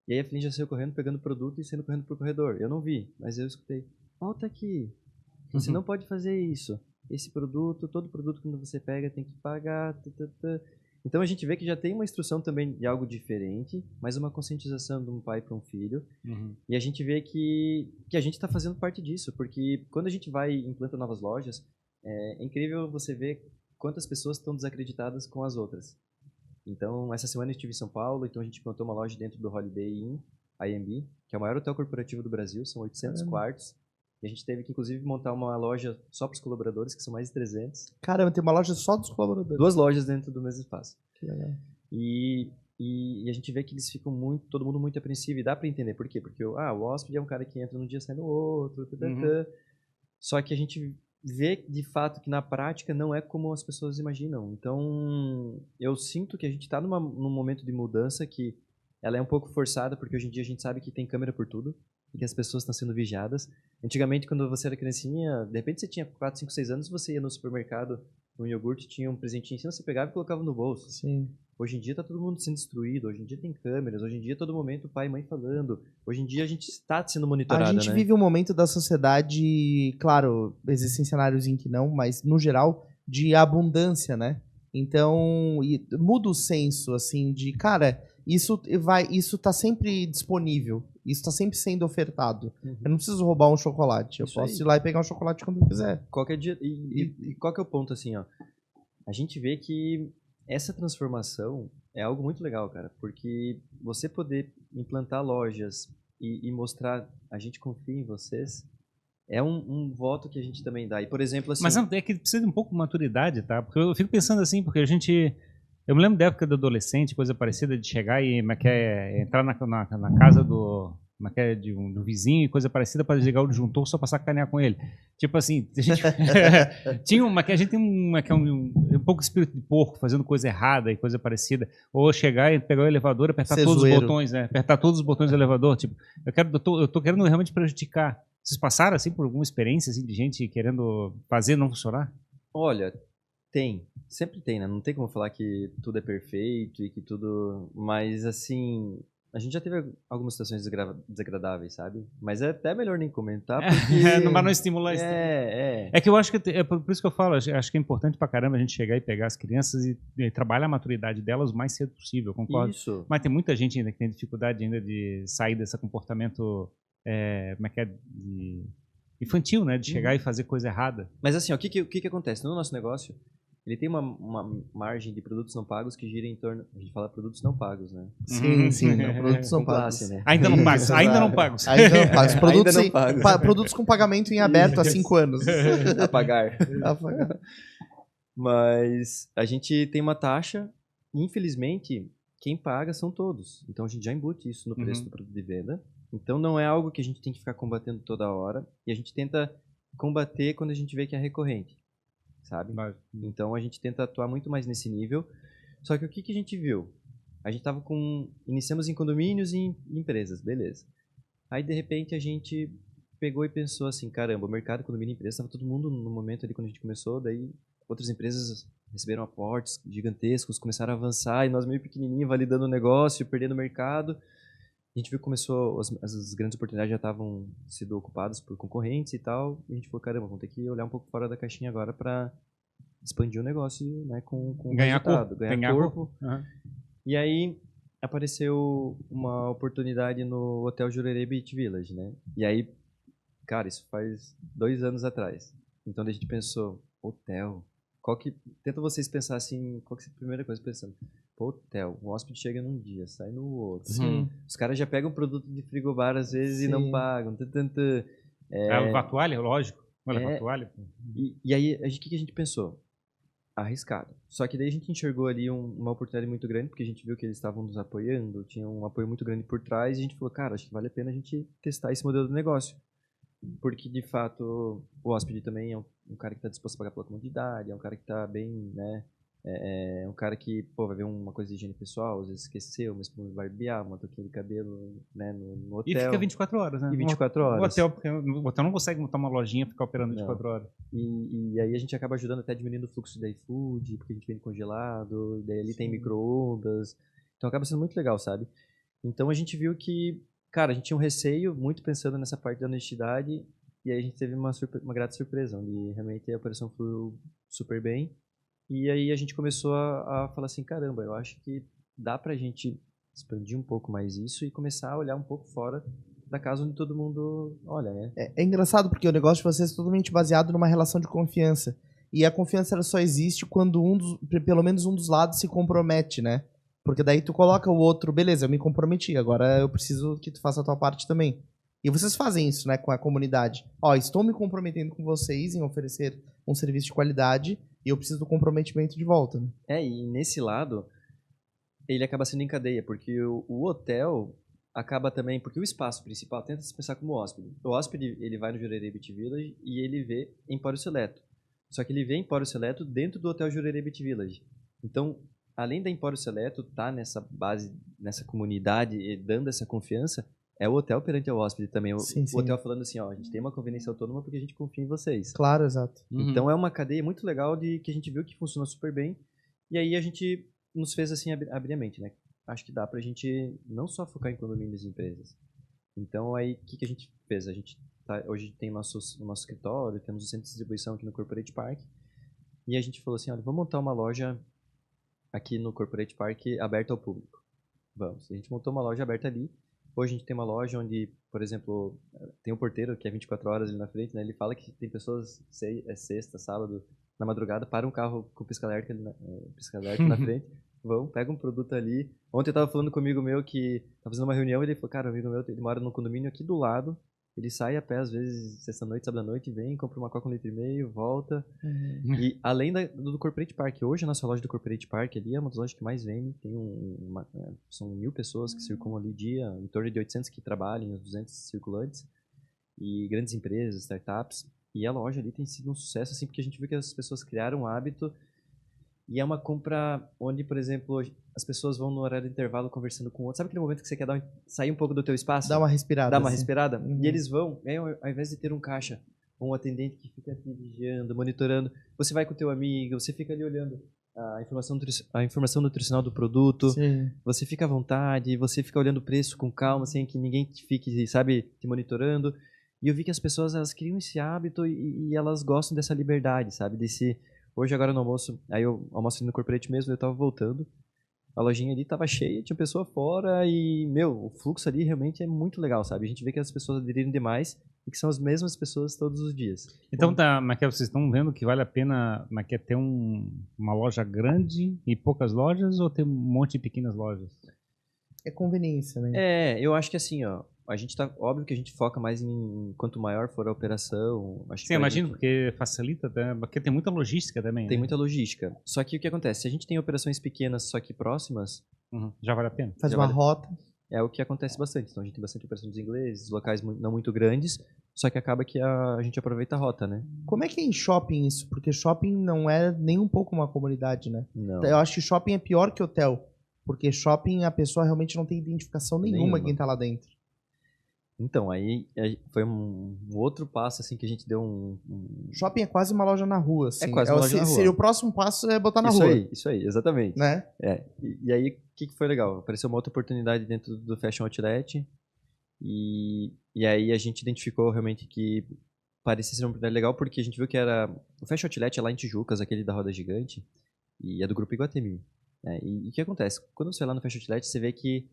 E aí a filhinha já saiu correndo, pegando o produto e saindo correndo pro corredor. Eu não vi, mas eu escutei. Volta aqui. Você não pode fazer isso. Esse produto, todo produto que você pega tem que pagar. Então a gente vê que já tem uma instrução também de algo diferente, mas uma conscientização de um pai para um filho. E a gente vê que a gente está fazendo parte disso, porque quando a gente vai e implanta novas lojas, é incrível você ver quantas pessoas estão desacreditadas com as outras. Então, essa semana eu estive em São Paulo, então a gente implantou uma loja dentro do Holiday Inn, IMB, que é o maior hotel corporativo do Brasil, são 800 quartos. E a gente teve que, inclusive, montar uma loja só para os colaboradores, que são mais de 300. Caramba, tem uma loja só dos colaboradores. 2 lojas dentro do mesmo espaço. Que legal. E a gente vê que eles ficam muito, todo mundo muito apreensivo. E dá para entender por quê. Porque o hóspede é um cara que entra num dia e sai no outro. Só que a gente vê, de fato, que na prática não é como as pessoas imaginam. Então, eu sinto que a gente está num momento de mudança que ela é um pouco forçada, porque hoje em dia a gente sabe que tem câmera por tudo e que as pessoas estão sendo vigiadas. Antigamente, quando você era criancinha, de repente você tinha 4, 5, 6 anos, você ia no supermercado, no iogurte, tinha um presentinho em cima, você pegava e colocava no bolso. Sim. Hoje em dia está todo mundo sendo instruído, hoje em dia tem câmeras, hoje em dia todo momento pai e mãe falando, hoje em dia a gente está sendo monitorado, A gente né? vive um momento da sociedade, claro, existem cenários em que não, mas no geral, de abundância, né? Então, muda o senso, assim, de, cara, isso tá sempre disponível, isso tá sempre sendo ofertado. Eu não preciso roubar um chocolate, eu Isso posso aí. ir lá e pegar um chocolate quando eu quiser. Qualquer dia. E qual que é o ponto, assim, ó? A gente vê que essa transformação é algo muito legal, cara, porque você poder implantar lojas e mostrar a gente confia em vocês é um voto que a gente também dá. E, por exemplo, assim... Mas não, é que precisa de um pouco de maturidade, tá? Porque eu fico pensando assim, porque a gente... Eu me lembro da época do adolescente, coisa parecida, de chegar e entrar na casa de um vizinho e coisa parecida para desligar o disjuntor só para sacanear com ele. Tipo assim, a gente a gente tem um pouco de espírito de porco, fazendo coisa errada e coisa parecida. Ou chegar e pegar o elevador, apertar todos os botões, né? Apertar todos os botões do elevador. Tipo, eu tô querendo realmente prejudicar. Vocês passaram assim por alguma experiência assim, de gente querendo fazer não funcionar? Olha, tem. Sempre tem, né? Não tem como falar que tudo é perfeito e que tudo... Mas, assim... A gente já teve algumas situações desagradáveis, sabe? Mas é até melhor nem comentar, porque... Mas não estimular isso. É que eu acho que... É por isso que eu falo, acho que é importante pra caramba a gente chegar e pegar as crianças e trabalhar a maturidade delas o mais cedo possível, concordo? Isso. Mas tem muita gente ainda que tem dificuldade ainda de sair desse comportamento... como é que é? Infantil, né? De chegar e fazer coisa errada. Mas assim, ó, o que acontece? No nosso negócio, ele tem uma margem de produtos não pagos que gira em torno... A gente fala produtos não pagos, né? Sim, não, produtos não Com pagos. classe, né? Ainda não pagos, ainda não pagos. Ainda não pagos. Produtos, Ainda não pagos. Produtos com pagamento em aberto há 5 anos. A pagar. A pagar. Mas a gente tem uma taxa, e infelizmente, quem paga são todos. Então a gente já embute isso no preço do produto de venda. Então não é algo que a gente tem que ficar combatendo toda hora. E a gente tenta combater quando a gente vê que é recorrente, sabe? Então a gente tenta atuar muito mais nesse nível. Só que o que a gente viu? A gente tava iniciamos em condomínios e em empresas, beleza. Aí de repente a gente pegou e pensou assim, caramba, o mercado, condomínio e empresa, estava todo mundo no momento ali quando a gente começou, daí outras empresas receberam aportes gigantescos, começaram a avançar e nós meio pequenininho validando o negócio, perdendo o mercado. A gente viu que começou, as grandes oportunidades já estavam sendo ocupadas por concorrentes e tal, e a gente falou, caramba, vamos ter que olhar um pouco fora da caixinha agora para expandir o negócio, né, com ganhar resultado, ganhar corpo. Uhum. E aí apareceu uma oportunidade no Hotel Jurerê Beach Village, né? E aí, cara, isso faz 2 anos atrás. Então a gente pensou, hotel, tenta vocês pensar assim, qual que é a primeira coisa pensando? Pô, hotel, o hóspede chega num dia, sai no outro. Sim. Os caras já pegam produto de frigobar às vezes e não pagam. Levar toalha, lógico. Levar toalha. E aí, o que a gente pensou? Arriscado. Só que daí a gente enxergou ali uma oportunidade muito grande, porque a gente viu que eles estavam nos apoiando, tinha um apoio muito grande por trás, e a gente falou, cara, acho que vale a pena a gente testar esse modelo de negócio. Porque, de fato, o hóspede também é um cara que está disposto a pagar pela comodidade, é um cara que está bem, né, É um cara que, pô, vai ver uma coisa de higiene pessoal, às vezes esqueceu, mas pô, vai barbear, uma touquinha de cabelo, né, no E hotel. fica 24 horas, né? E 24 O horas. hotel, porque o hotel não consegue montar uma lojinha e ficar operando Não. 24 horas. E aí a gente acaba ajudando até diminuindo o fluxo da iFood, porque a gente vende congelado, daí ali tem micro-ondas. Então acaba sendo muito legal, sabe? Então a gente viu que, cara, a gente tinha um receio, muito pensando nessa parte da honestidade, e aí a gente teve uma grata surpresa, onde realmente a operação fluiu super bem. E aí a gente começou a falar assim, caramba, eu acho que dá pra gente expandir um pouco mais isso e começar a olhar um pouco fora da casa onde todo mundo olha, né? É engraçado porque o negócio de vocês é totalmente baseado numa relação de confiança. E a confiança ela só existe quando pelo menos um dos lados se compromete, né? Porque daí tu coloca o outro, beleza, eu me comprometi, agora eu preciso que tu faça a tua parte também. E vocês fazem isso, né, com a comunidade. Ó, estou me comprometendo com vocês em oferecer um serviço de qualidade e eu preciso do comprometimento de volta, né? E nesse lado, ele acaba sendo em cadeia, porque o hotel acaba também, porque o espaço principal tenta se pensar como hóspede. O hóspede, ele vai no Jurerê Beach Village e ele vê Empório Seleto. Só que ele vê Empório Seleto dentro do Hotel Jurerê Beach Village. Então, além da Empório Seleto tá nessa base, nessa comunidade e dando essa confiança, é o hotel perante ao hóspede também. O Sim, sim. hotel falando assim, ó, a gente tem uma conveniência autônoma porque a gente confia em vocês. Claro, exato. Então é uma cadeia muito legal que a gente viu que funciona super bem. E aí a gente nos fez assim abrir a mente, né? Acho que dá pra gente não só focar em condomínios e empresas. Então aí o que a gente fez? A gente hoje tem o nosso escritório, temos o centro de distribuição aqui no Corporate Park. E a gente falou assim, olha, vamos montar uma loja aqui no Corporate Park aberta ao público. Vamos. A gente montou uma loja aberta ali. Hoje a gente tem uma loja onde, por exemplo, tem um porteiro que é 24 horas ali na frente, né? Ele fala que tem pessoas, sexta, sábado, na madrugada, para um carro com pisca-alerta na frente, vão, pegam um produto ali. Ontem eu tava falando com um amigo meu que tava fazendo uma reunião e ele falou, cara, um amigo meu, ele mora num condomínio aqui do lado, ele sai a pé, às vezes, sexta-noite, sábado-noite, vem, compra uma coca 1,5 litro, volta. E além do Corporate Park, hoje a nossa loja do Corporate Park ali é uma das lojas que mais vende, tem são 1.000 pessoas que circulam ali dia, em torno de 800 que trabalham, uns 200 circulantes, e grandes empresas, startups. E a loja ali tem sido um sucesso, assim, porque a gente viu que as pessoas criaram um hábito. E é uma compra onde, por exemplo, as pessoas vão no horário do intervalo conversando com o outro. Sabe aquele momento que você quer sair um pouco do teu espaço? Dá uma respirada. Dá uma assim. respirada? E eles vão, ao invés de ter um caixa, ou um atendente que fica te vigiando, monitorando, você vai com o teu amigo, você fica ali olhando a informação nutricional do produto, Sim. você fica à vontade, você fica olhando o preço com calma, sem que ninguém fique, sabe, te monitorando. E eu vi que as pessoas, elas criam esse hábito e elas gostam dessa liberdade, sabe, Hoje, agora no almoço, aí eu almoço ali no Corporate mesmo, eu tava voltando, a lojinha ali tava cheia, tinha pessoa fora e, meu, o fluxo ali realmente é muito legal, sabe? A gente vê que as pessoas aderiram demais e que são as mesmas pessoas todos os dias. Então, mas vocês estão vendo que vale a pena ter uma loja grande e poucas lojas ou ter um monte de pequenas lojas? É conveniência, né? Eu acho que assim, ó, a gente óbvio que a gente foca mais em quanto maior for a operação. Acho que Sim, imagino, porque facilita, porque tem muita logística também. Tem né? muita logística. Só que o que acontece? Se a gente tem operações pequenas, só que próximas, Já vale a pena. Faz uma rota. É o que acontece bastante. Então a gente tem bastante operação dos ingleses, locais não muito grandes, só que acaba que a gente aproveita a rota, né? Como é que é em shopping isso? Porque shopping não é nem um pouco uma comunidade, né? Não. Eu acho que shopping é pior que hotel. Porque shopping a pessoa realmente não tem identificação nenhuma quem tá lá dentro. Então, aí foi um outro passo, assim, que a gente deu Shopping é quase uma loja na rua, assim. É quase uma loja na rua. Seria o próximo passo é botar na rua. Isso aí, exatamente. Né? E aí, o que foi legal? Apareceu uma outra oportunidade dentro do Fashion Outlet e aí a gente identificou realmente que parecia ser uma oportunidade legal porque a gente viu que era... O Fashion Outlet é lá em Tijucas, aquele da Roda Gigante, e é do Grupo Iguatemi. E o que acontece? Quando você vai lá no Fashion Outlet, você vê que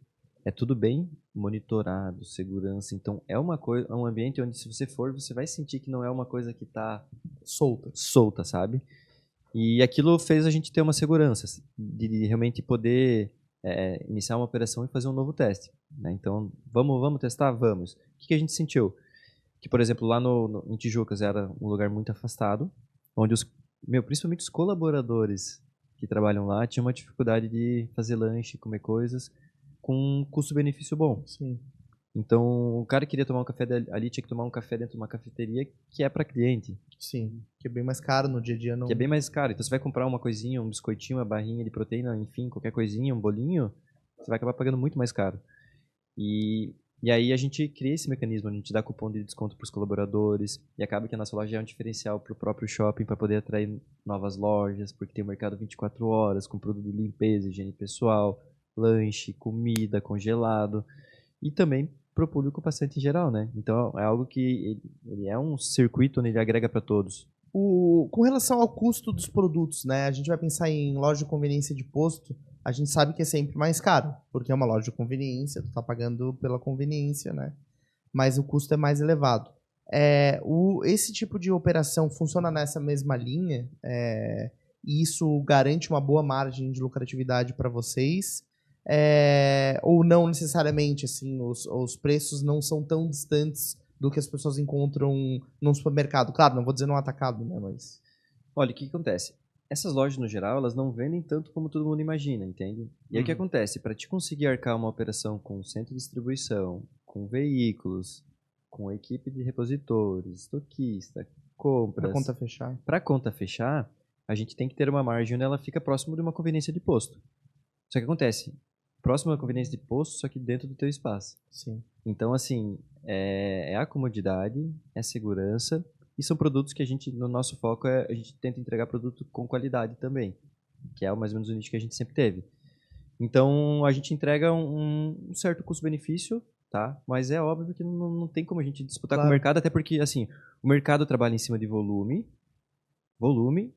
é tudo bem monitorado, segurança. Então, é um ambiente onde, se você for, você vai sentir que não é uma coisa que está solta, sabe? E aquilo fez a gente ter uma segurança de realmente poder iniciar uma operação e fazer um novo teste. Né? Então, vamos testar? Vamos. O que a gente sentiu? Que, por exemplo, lá em Tijucas era um lugar muito afastado, onde principalmente os colaboradores que trabalham lá tinham uma dificuldade de fazer lanche, comer coisas, com um custo-benefício bom. Sim. Então, o cara queria tomar um café ali, tinha que tomar um café dentro de uma cafeteria que é para cliente, Sim, que é bem mais caro no dia a dia. Não... que é bem mais caro. Então, você vai comprar uma coisinha, um biscoitinho, uma barrinha de proteína, enfim, qualquer coisinha, um bolinho, você vai acabar pagando muito mais caro. E aí a gente cria esse mecanismo, a gente dá cupom de desconto para os colaboradores, e acaba que a nossa loja é um diferencial para o próprio shopping, para poder atrair novas lojas, porque tem o mercado 24 horas, com produto de limpeza, higiene pessoal, lanche, comida, congelado, e também para o público passante em geral, né? Então é algo que ele é um circuito onde ele agrega para todos. Com relação ao custo dos produtos, né? A gente vai pensar em loja de conveniência de posto, a gente sabe que é sempre mais caro, porque é uma loja de conveniência, tu tá pagando pela conveniência, né? Mas o custo é mais elevado. Esse tipo de operação funciona nessa mesma linha, e isso garante uma boa margem de lucratividade para vocês, ou não necessariamente, assim, os preços não são tão distantes do que as pessoas encontram num supermercado. Claro, não vou dizer num atacado, né, mas... Olha, o que acontece? Essas lojas, no geral, elas não vendem tanto como todo mundo imagina, entende? E aí o que acontece? Para te conseguir arcar uma operação com centro de distribuição, com veículos, com equipe de repositores, estoquista, compras... Pra conta fechar. Para conta fechar, a gente tem que ter uma margem onde ela fica próximo de uma conveniência de posto. Só que acontece, próximo da conveniência de posto, só que dentro do teu espaço. Sim. Então, assim, é a comodidade, é a segurança, e são produtos que a gente, no nosso foco, a gente tenta entregar produto com qualidade também, que é mais ou menos o nicho que a gente sempre teve. Então, a gente entrega um certo custo-benefício, tá? Mas é óbvio que não tem como a gente disputar com o mercado, até porque, assim, o mercado trabalha em cima de volume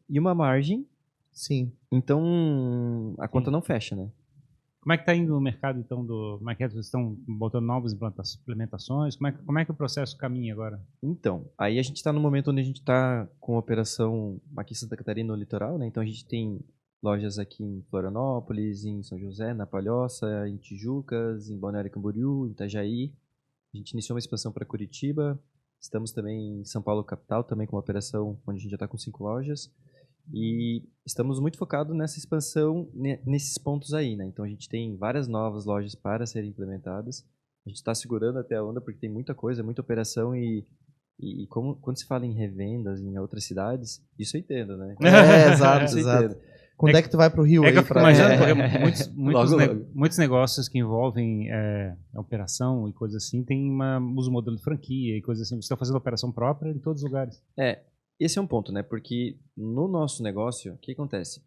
e uma margem. Sim. Então, a conta não fecha, né? Como é que está indo o mercado, então, como é que vocês estão botando novas implementações? Como é que o processo caminha agora? Então, aí a gente está no momento onde a gente está com a operação aqui em Santa Catarina, no litoral, né? Então a gente tem lojas aqui em Florianópolis, em São José, na Palhoça, em Tijucas, em Balneário Camboriú, em Itajaí. A gente iniciou uma expansão para Curitiba. Estamos também em São Paulo, capital, também com uma operação onde a gente já está com 5 lojas. E estamos muito focados nessa expansão, nesses pontos aí, né? Então a gente tem várias novas lojas para serem implementadas. A gente está segurando até a onda porque tem muita coisa, muita operação e quando se fala em revendas em outras cidades, isso eu entendo, né? Exato, Isso eu exato. entendo. Quando é que tu vai pro Rio É aí? que eu fico imaginando, porque muitos negócios que envolvem operação e coisas assim, usa o modelo de franquia e coisas assim. Você está fazendo operação própria em todos os lugares. Esse é um ponto, né? Porque no nosso negócio, o que acontece?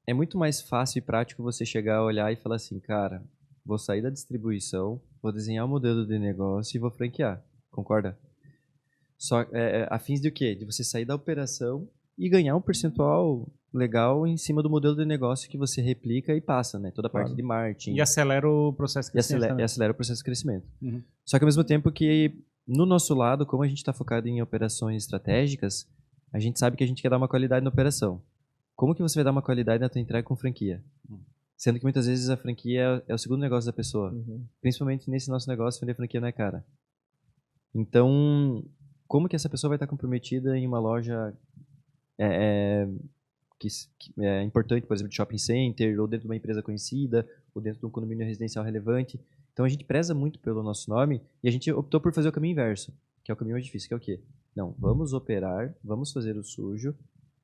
É muito mais fácil e prático você chegar, olhar e falar assim, cara, vou sair da distribuição, vou desenhar um modelo de negócio e vou franquear. Concorda? Só a fins de o quê? De você sair da operação e ganhar um percentual legal em cima do modelo de negócio que você replica e passa, né? Toda a parte de marketing. E acelera o processo de crescimento. E acelera o processo de crescimento. Uhum. Só que ao mesmo tempo que, no nosso lado, como a gente está focado em operações estratégicas, a gente sabe que a gente quer dar uma qualidade na operação. Como que você vai dar uma qualidade na tua entrega com franquia? Sendo que muitas vezes a franquia é o segundo negócio da pessoa. Principalmente nesse nosso negócio, vender franquia não é cara. Então, como que essa pessoa vai estar comprometida em uma loja que é importante, por exemplo, de shopping center, ou dentro de uma empresa conhecida, ou dentro de um condomínio residencial relevante? Então a gente preza muito pelo nosso nome e a gente optou por fazer o caminho inverso, que é o caminho mais difícil, que é o quê? Não, vamos operar, vamos fazer o sujo,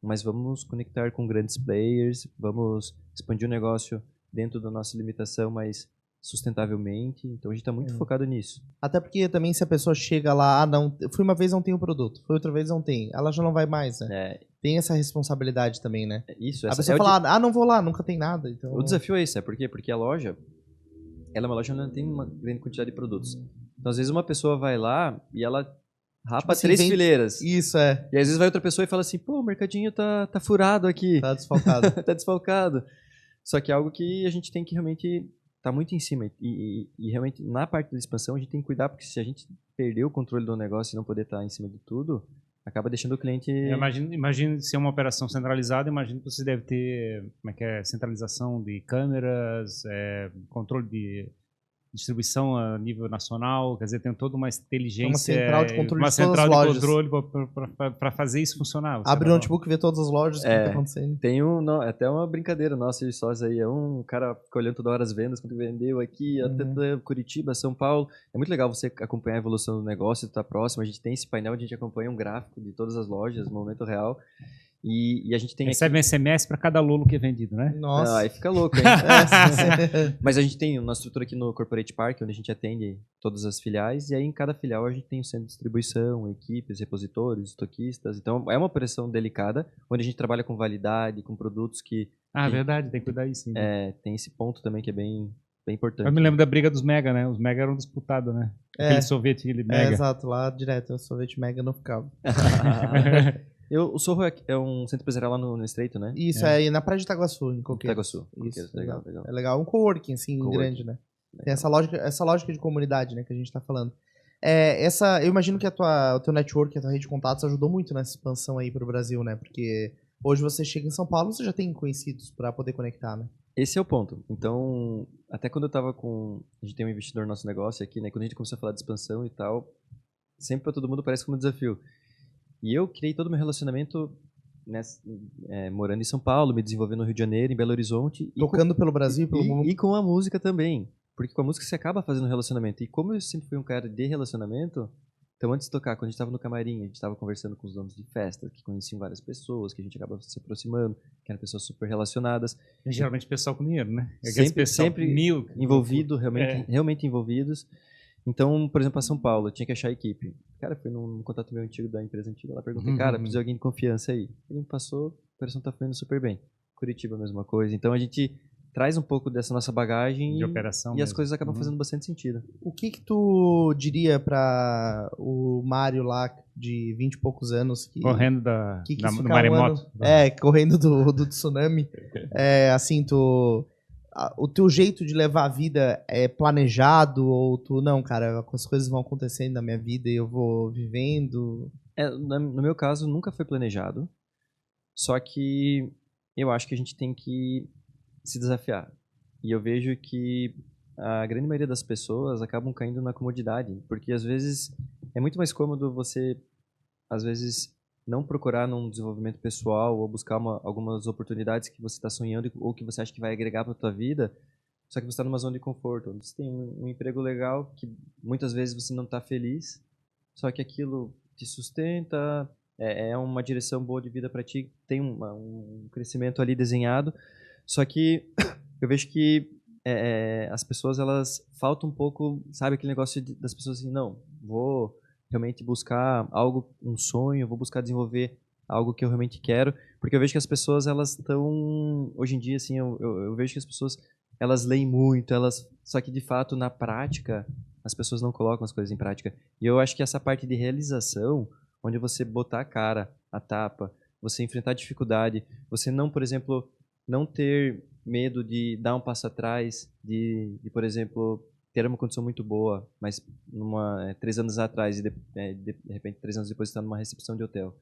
mas vamos conectar com grandes players, vamos expandir o negócio dentro da nossa limitação, mas sustentavelmente. Então a gente está muito focado nisso. Até porque também se a pessoa chega lá, não, fui uma vez não tem o produto, foi outra vez não tem, ela já não vai mais, né? Tem essa responsabilidade também, né? Isso. A pessoa fala, não vou lá, nunca tem nada. Então... O desafio é esse, por quê? Porque a loja, ela é uma loja onde não tem uma grande quantidade de produtos. Então às vezes uma pessoa vai lá e ela rapa tipo 3 fileiras. Isso, E às vezes vai outra pessoa e fala assim, pô, o mercadinho tá furado aqui. Tá desfalcado. Tá desfalcado. Só que é algo que a gente tem que realmente tá muito em cima. E realmente, na parte da expansão, a gente tem que cuidar, porque se a gente perder o controle do negócio e não poder estar em cima de tudo, acaba deixando o cliente... Imagino se é uma operação centralizada, imagino que você deve ter, centralização de câmeras, controle de distribuição a nível nacional, quer dizer, tem toda uma inteligência, uma central de controle uma de todas central as de lojas. controle para fazer isso funcionar. Você Abre o vai lá. notebook e vê todas as lojas, o que tá acontecendo. Tem até uma brincadeira nossa de sócios aí. É um cara fica olhando toda hora as vendas, quanto vendeu aqui, até Curitiba, São Paulo. É muito legal você acompanhar a evolução do negócio, estar próximo. A gente tem esse painel onde a gente acompanha um gráfico de todas as lojas no momento real. E a gente tem Recebe um SMS para cada lolo que é vendido, né? Nossa. Aí fica louco, hein? Mas a gente tem uma estrutura aqui no Corporate Park, onde a gente atende todas as filiais, e aí em cada filial a gente tem um centro de distribuição, equipes, repositórios, estoquistas. Então é uma operação delicada, onde a gente trabalha com validade, com produtos que... Verdade, tem que cuidar disso. Tem esse ponto também que é bem importante. Eu me lembro da briga dos Mega, né? Os Mega eram disputados, né? Aquele sorvete, aquele Mega. Exato, lá direto, o sorvete Mega não ficava. O Sorro é um centro empresarial lá no Estreito, né? Isso, é na Praia de Itaguaçu, em Coqueiros. Itaguaçu. Isso, Legal. É legal, um coworking, assim, Coworking. grande, né? Legal. Tem essa lógica de comunidade, né, que a gente tá falando. Eu imagino que o teu network, a tua rede de contatos ajudou muito nessa expansão aí pro Brasil, né? Porque hoje você chega em São Paulo, você já tem conhecidos pra poder conectar, né? Esse é o ponto. Então, até quando eu tava com... A gente tem um investidor no nosso negócio aqui, né? Quando a gente começou a falar de expansão e tal, sempre pra todo mundo parece como um desafio. E eu criei todo o meu relacionamento morando em São Paulo, me desenvolvendo no Rio de Janeiro, em Belo Horizonte. Tocando pelo Brasil, pelo mundo. E com a música também. Porque com a música você acaba fazendo relacionamento. E como eu sempre fui um cara de relacionamento, então antes de tocar, quando a gente estava no camarim, a gente estava conversando com os donos de festa, que conheciam várias pessoas, que a gente acaba se aproximando, que eram pessoas super relacionadas. E geralmente pessoal com dinheiro, né? Sempre envolvido, realmente envolvidos. Então, por exemplo, a São Paulo, eu tinha que achar a equipe. Cara, fui num contato meu antigo da empresa antiga, lá perguntei, cara, preciso de alguém de confiança aí. Ele me passou, a operação tá fluindo super bem. Curitiba, a mesma coisa. Então, a gente traz um pouco dessa nossa bagagem de operação e as coisas acabam fazendo bastante sentido. O que tu diria pra o Mário lá, de 20 e poucos anos, que... Correndo do maremoto. Correndo do tsunami. Assim, o teu jeito de levar a vida é planejado ou tu, não, cara, as coisas vão acontecendo na minha vida e eu vou vivendo? No meu caso, nunca foi planejado, só que eu acho que a gente tem que se desafiar. E eu vejo que a grande maioria das pessoas acabam caindo na comodidade, porque às vezes é muito mais cômodo você, às vezes, não procurar num desenvolvimento pessoal ou buscar algumas oportunidades que você está sonhando ou que você acha que vai agregar para a tua vida, só que você está numa zona de conforto. Você tem um emprego legal que muitas vezes você não está feliz, só que aquilo te sustenta, é uma direção boa de vida para ti, tem um crescimento ali desenhado, só que eu vejo que as pessoas, elas faltam um pouco, sabe, aquele negócio das pessoas assim, não, vou realmente buscar algo, um sonho, vou buscar desenvolver algo que eu realmente quero, porque eu vejo que as pessoas, elas estão, hoje em dia, assim, eu vejo que as pessoas, elas leem muito, só que de fato, na prática, as pessoas não colocam as coisas em prática. E eu acho que essa parte de realização, onde você botar a cara, a tapa, você enfrentar dificuldade, você não, por exemplo, não ter medo de dar um passo atrás, de por exemplo, ter uma condição muito boa, mas 3 anos atrás e de repente 3 anos depois estar numa recepção de hotel.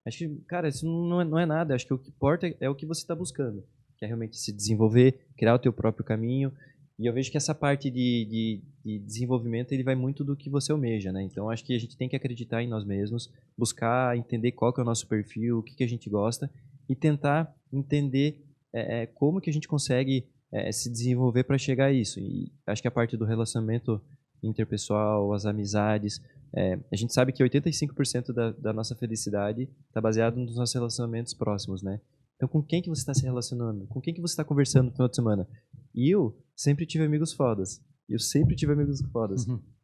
Acho que, cara, isso não é nada. Acho que o que importa é o que você está buscando, que é realmente se desenvolver, criar o teu próprio caminho. E eu vejo que essa parte de desenvolvimento, ele vai muito do que você almeja, né? Então, acho que a gente tem que acreditar em nós mesmos, buscar entender qual que é o nosso perfil, o que a gente gosta, e tentar entender como que a gente consegue se desenvolver para chegar a isso. E acho que a parte do relacionamento interpessoal, as amizades, a gente sabe que 85% da nossa felicidade está baseado nos nossos relacionamentos próximos, né? Então, com quem que você está se relacionando? Com quem que você está conversando no final de semana? E eu sempre tive amigos fodas.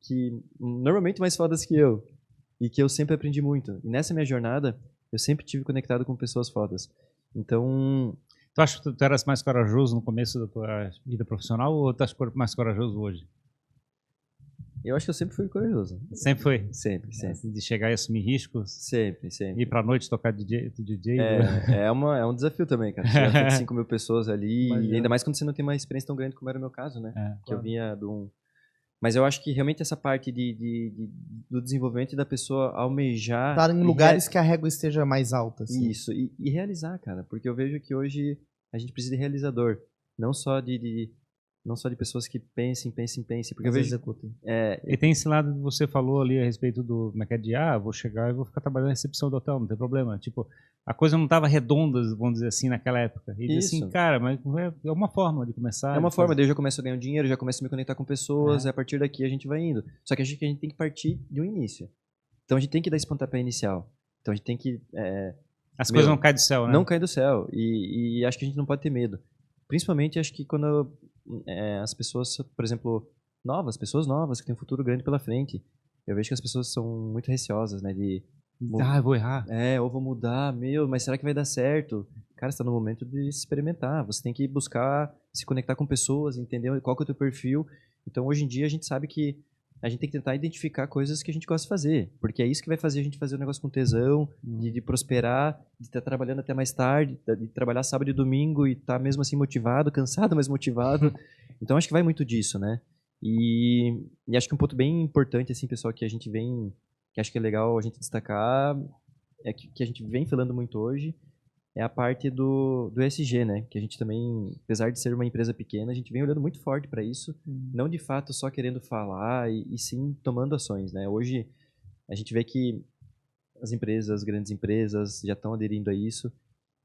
Que normalmente mais fodas que eu. E que eu sempre aprendi muito. E nessa minha jornada, eu sempre tive conectado com pessoas fodas. Então... Tu acha que tu eras mais corajoso no começo da tua vida profissional ou tu acha mais corajoso hoje? Eu acho que eu sempre fui corajoso. Sempre foi? Sempre. De chegar e assumir riscos? Sempre. Ir pra noite tocar DJ? É um desafio também, cara. Chegar 25 mil pessoas ali, e ainda mais quando você não tem uma experiência tão grande como era o meu caso, né? Que eu vinha de um... Mas eu acho que realmente essa parte do desenvolvimento da pessoa almejar... Estar em lugares que a régua esteja mais alta. Assim. Isso, e realizar, cara. Porque eu vejo que hoje a gente precisa de realizador. Não só de não só de pessoas que pensem, porque eu Mas vejo... executem. E tem esse lado que você falou ali a respeito do, como é que é, de, vou chegar e vou ficar trabalhando na recepção do hotel, não tem problema. Tipo, a coisa não estava redonda, vamos dizer assim, naquela época. E diz assim, Isso. cara, mas é uma forma de começar. É uma de forma, fazer. daí eu já começo a ganhar um dinheiro, já começo a me conectar com pessoas, É. e a partir daqui a gente vai indo. Só que a gente tem que partir de um início. Então a gente tem que dar esse pontapé inicial. Então a gente tem que... As coisas não caem do céu, né? Não cair do céu. E acho que a gente não pode ter medo. Principalmente, acho que quando as pessoas, por exemplo, pessoas novas que têm um futuro grande pela frente, eu vejo que as pessoas são muito receosas, né? Eu vou errar. Ou vou mudar, mas será que vai dar certo? Cara, você está no momento de se experimentar. Você tem que buscar se conectar com pessoas, entender qual que é o teu perfil. Então, hoje em dia, a gente sabe que a gente tem que tentar identificar coisas que a gente gosta de fazer, porque é isso que vai fazer a gente fazer o negócio com tesão, de prosperar, de estar trabalhando até mais tarde, de trabalhar sábado e domingo e estar mesmo assim motivado, cansado, mas motivado. Então acho que vai muito disso, né? E acho que um ponto bem importante, assim, pessoal, que a gente vem, que acho que é legal a gente destacar, é que a gente vem falando muito hoje, é a parte do ESG, né? Que a gente também, apesar de ser uma empresa pequena, a gente vem olhando muito forte para isso, não de fato só querendo falar e sim tomando ações, né? Hoje a gente vê que as grandes empresas já estão aderindo a isso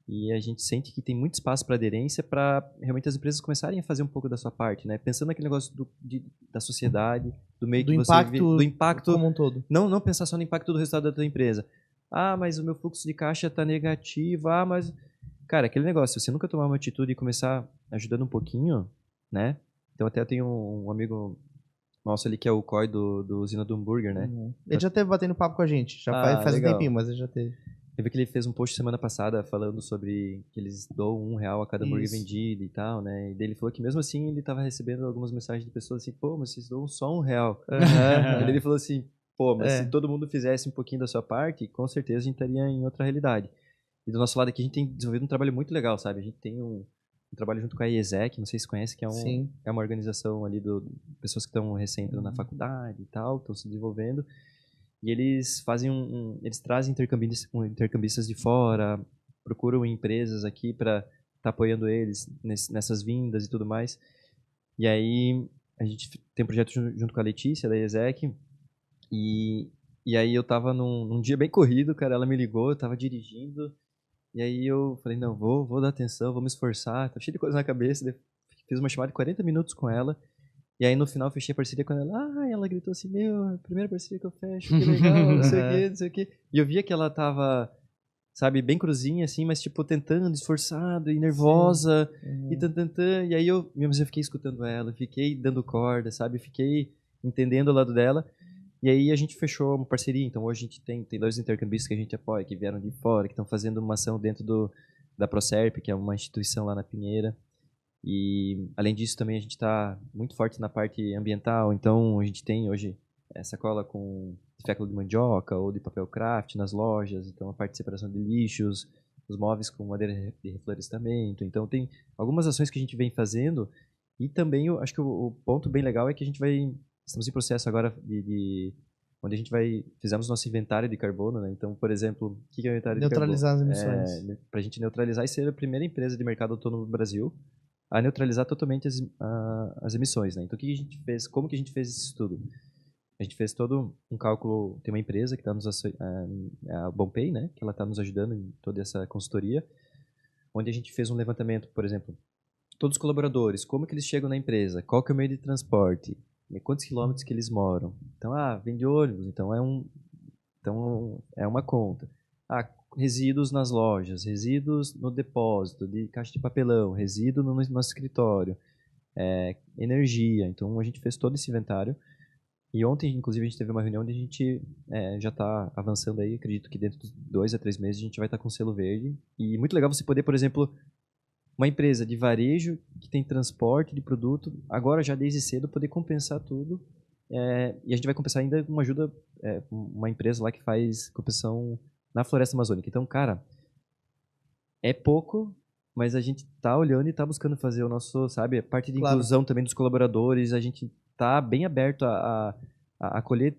e a gente sente que tem muito espaço para aderência para realmente as empresas começarem a fazer um pouco da sua parte, né? Pensando naquele negócio da sociedade, do meio que você vive, do impacto como um todo. Não pensar só no impacto do resultado da tua empresa. Mas o meu fluxo de caixa está negativo. Mas... Cara, aquele negócio, se você nunca tomar uma atitude e começar ajudando um pouquinho, né? Então até eu tenho um amigo nosso ali que é o COI do Usina do Hambúrguer, né? Ele já esteve batendo papo com a gente. Já faz um tempinho, mas ele já teve. Eu vi que ele fez um post semana passada falando sobre que eles doam R$1 a cada hambúrguer vendido e tal, né? E daí ele falou que mesmo assim ele estava recebendo algumas mensagens de pessoas assim, pô, mas vocês doam só R$1. E ele falou assim, pô, mas se todo mundo fizesse um pouquinho da sua parte, com certeza a gente estaria em outra realidade. E do nosso lado aqui a gente tem desenvolvido um trabalho muito legal, sabe? A gente tem um trabalho junto com a IESEC, não sei se conhece, que é uma organização ali de pessoas que estão recém entrando na faculdade e tal, estão se desenvolvendo. E eles fazem eles trazem intercambistas de fora, procuram empresas aqui para estar apoiando eles nessas vindas e tudo mais. E aí a gente tem um projeto junto com a Letícia da IESEC. E aí eu tava num dia bem corrido, cara, ela me ligou, eu tava dirigindo. E aí eu falei, não, vou dar atenção, vou me esforçar. Tá cheio de coisa na cabeça. Fiz uma chamada de 40 minutos com ela. E aí no final fechei a parceria com ela. Ela gritou assim, a primeira parceria que eu fecho, que legal, não sei o quê, não sei o quê. E eu via que ela tava, sabe, bem cruzinha assim, mas tipo tentando, esforçada e nervosa. E tantantã. E aí eu fiquei escutando ela, fiquei dando corda, sabe, fiquei entendendo o lado dela. E aí a gente fechou uma parceria. Então hoje a gente tem 2 intercambistas que a gente apoia, que vieram de fora, que estão fazendo uma ação dentro da Procerp, que é uma instituição lá na Pinheira. E, além disso, também a gente está muito forte na parte ambiental. Então, a gente tem hoje sacola com fécula de mandioca ou de papel craft nas lojas. Então, a parte de separação de lixos, os móveis com madeira de reflorestamento. Então, tem algumas ações que a gente vem fazendo. E também, eu acho que o ponto bem legal é que a gente estamos em processo agora onde a gente fizemos nosso inventário de carbono, né? Então, por exemplo, o que é o inventário de carbono? Neutralizar as emissões. Para a gente neutralizar e ser a primeira empresa de mercado autônomo do Brasil a neutralizar totalmente as emissões, né? Então, o que a gente fez? Como que a gente fez esse estudo? A gente fez todo um cálculo, tem uma empresa que está a Bompay, né? Que ela está nos ajudando em toda essa consultoria, onde a gente fez um levantamento, por exemplo, todos os colaboradores, como que eles chegam na empresa, qual que é o meio de transporte, quantos quilômetros que eles moram. Então, vem de ônibus, então é uma conta. Resíduos nas lojas, resíduos no depósito de caixa de papelão, resíduo no nosso escritório, energia. Então, a gente fez todo esse inventário. E ontem, inclusive, a gente teve uma reunião onde a gente já está avançando aí. Acredito que dentro de 2 a 3 meses a gente vai estar com selo verde. E muito legal você poder, por exemplo, uma empresa de varejo que tem transporte de produto, agora já desde cedo poder compensar tudo. E a gente vai compensar ainda com uma ajuda, uma empresa lá que faz compensação na floresta amazônica. Então, cara, é pouco, mas a gente tá olhando e tá buscando fazer o nosso, sabe, a parte de inclusão também dos colaboradores, a gente tá bem aberto a acolher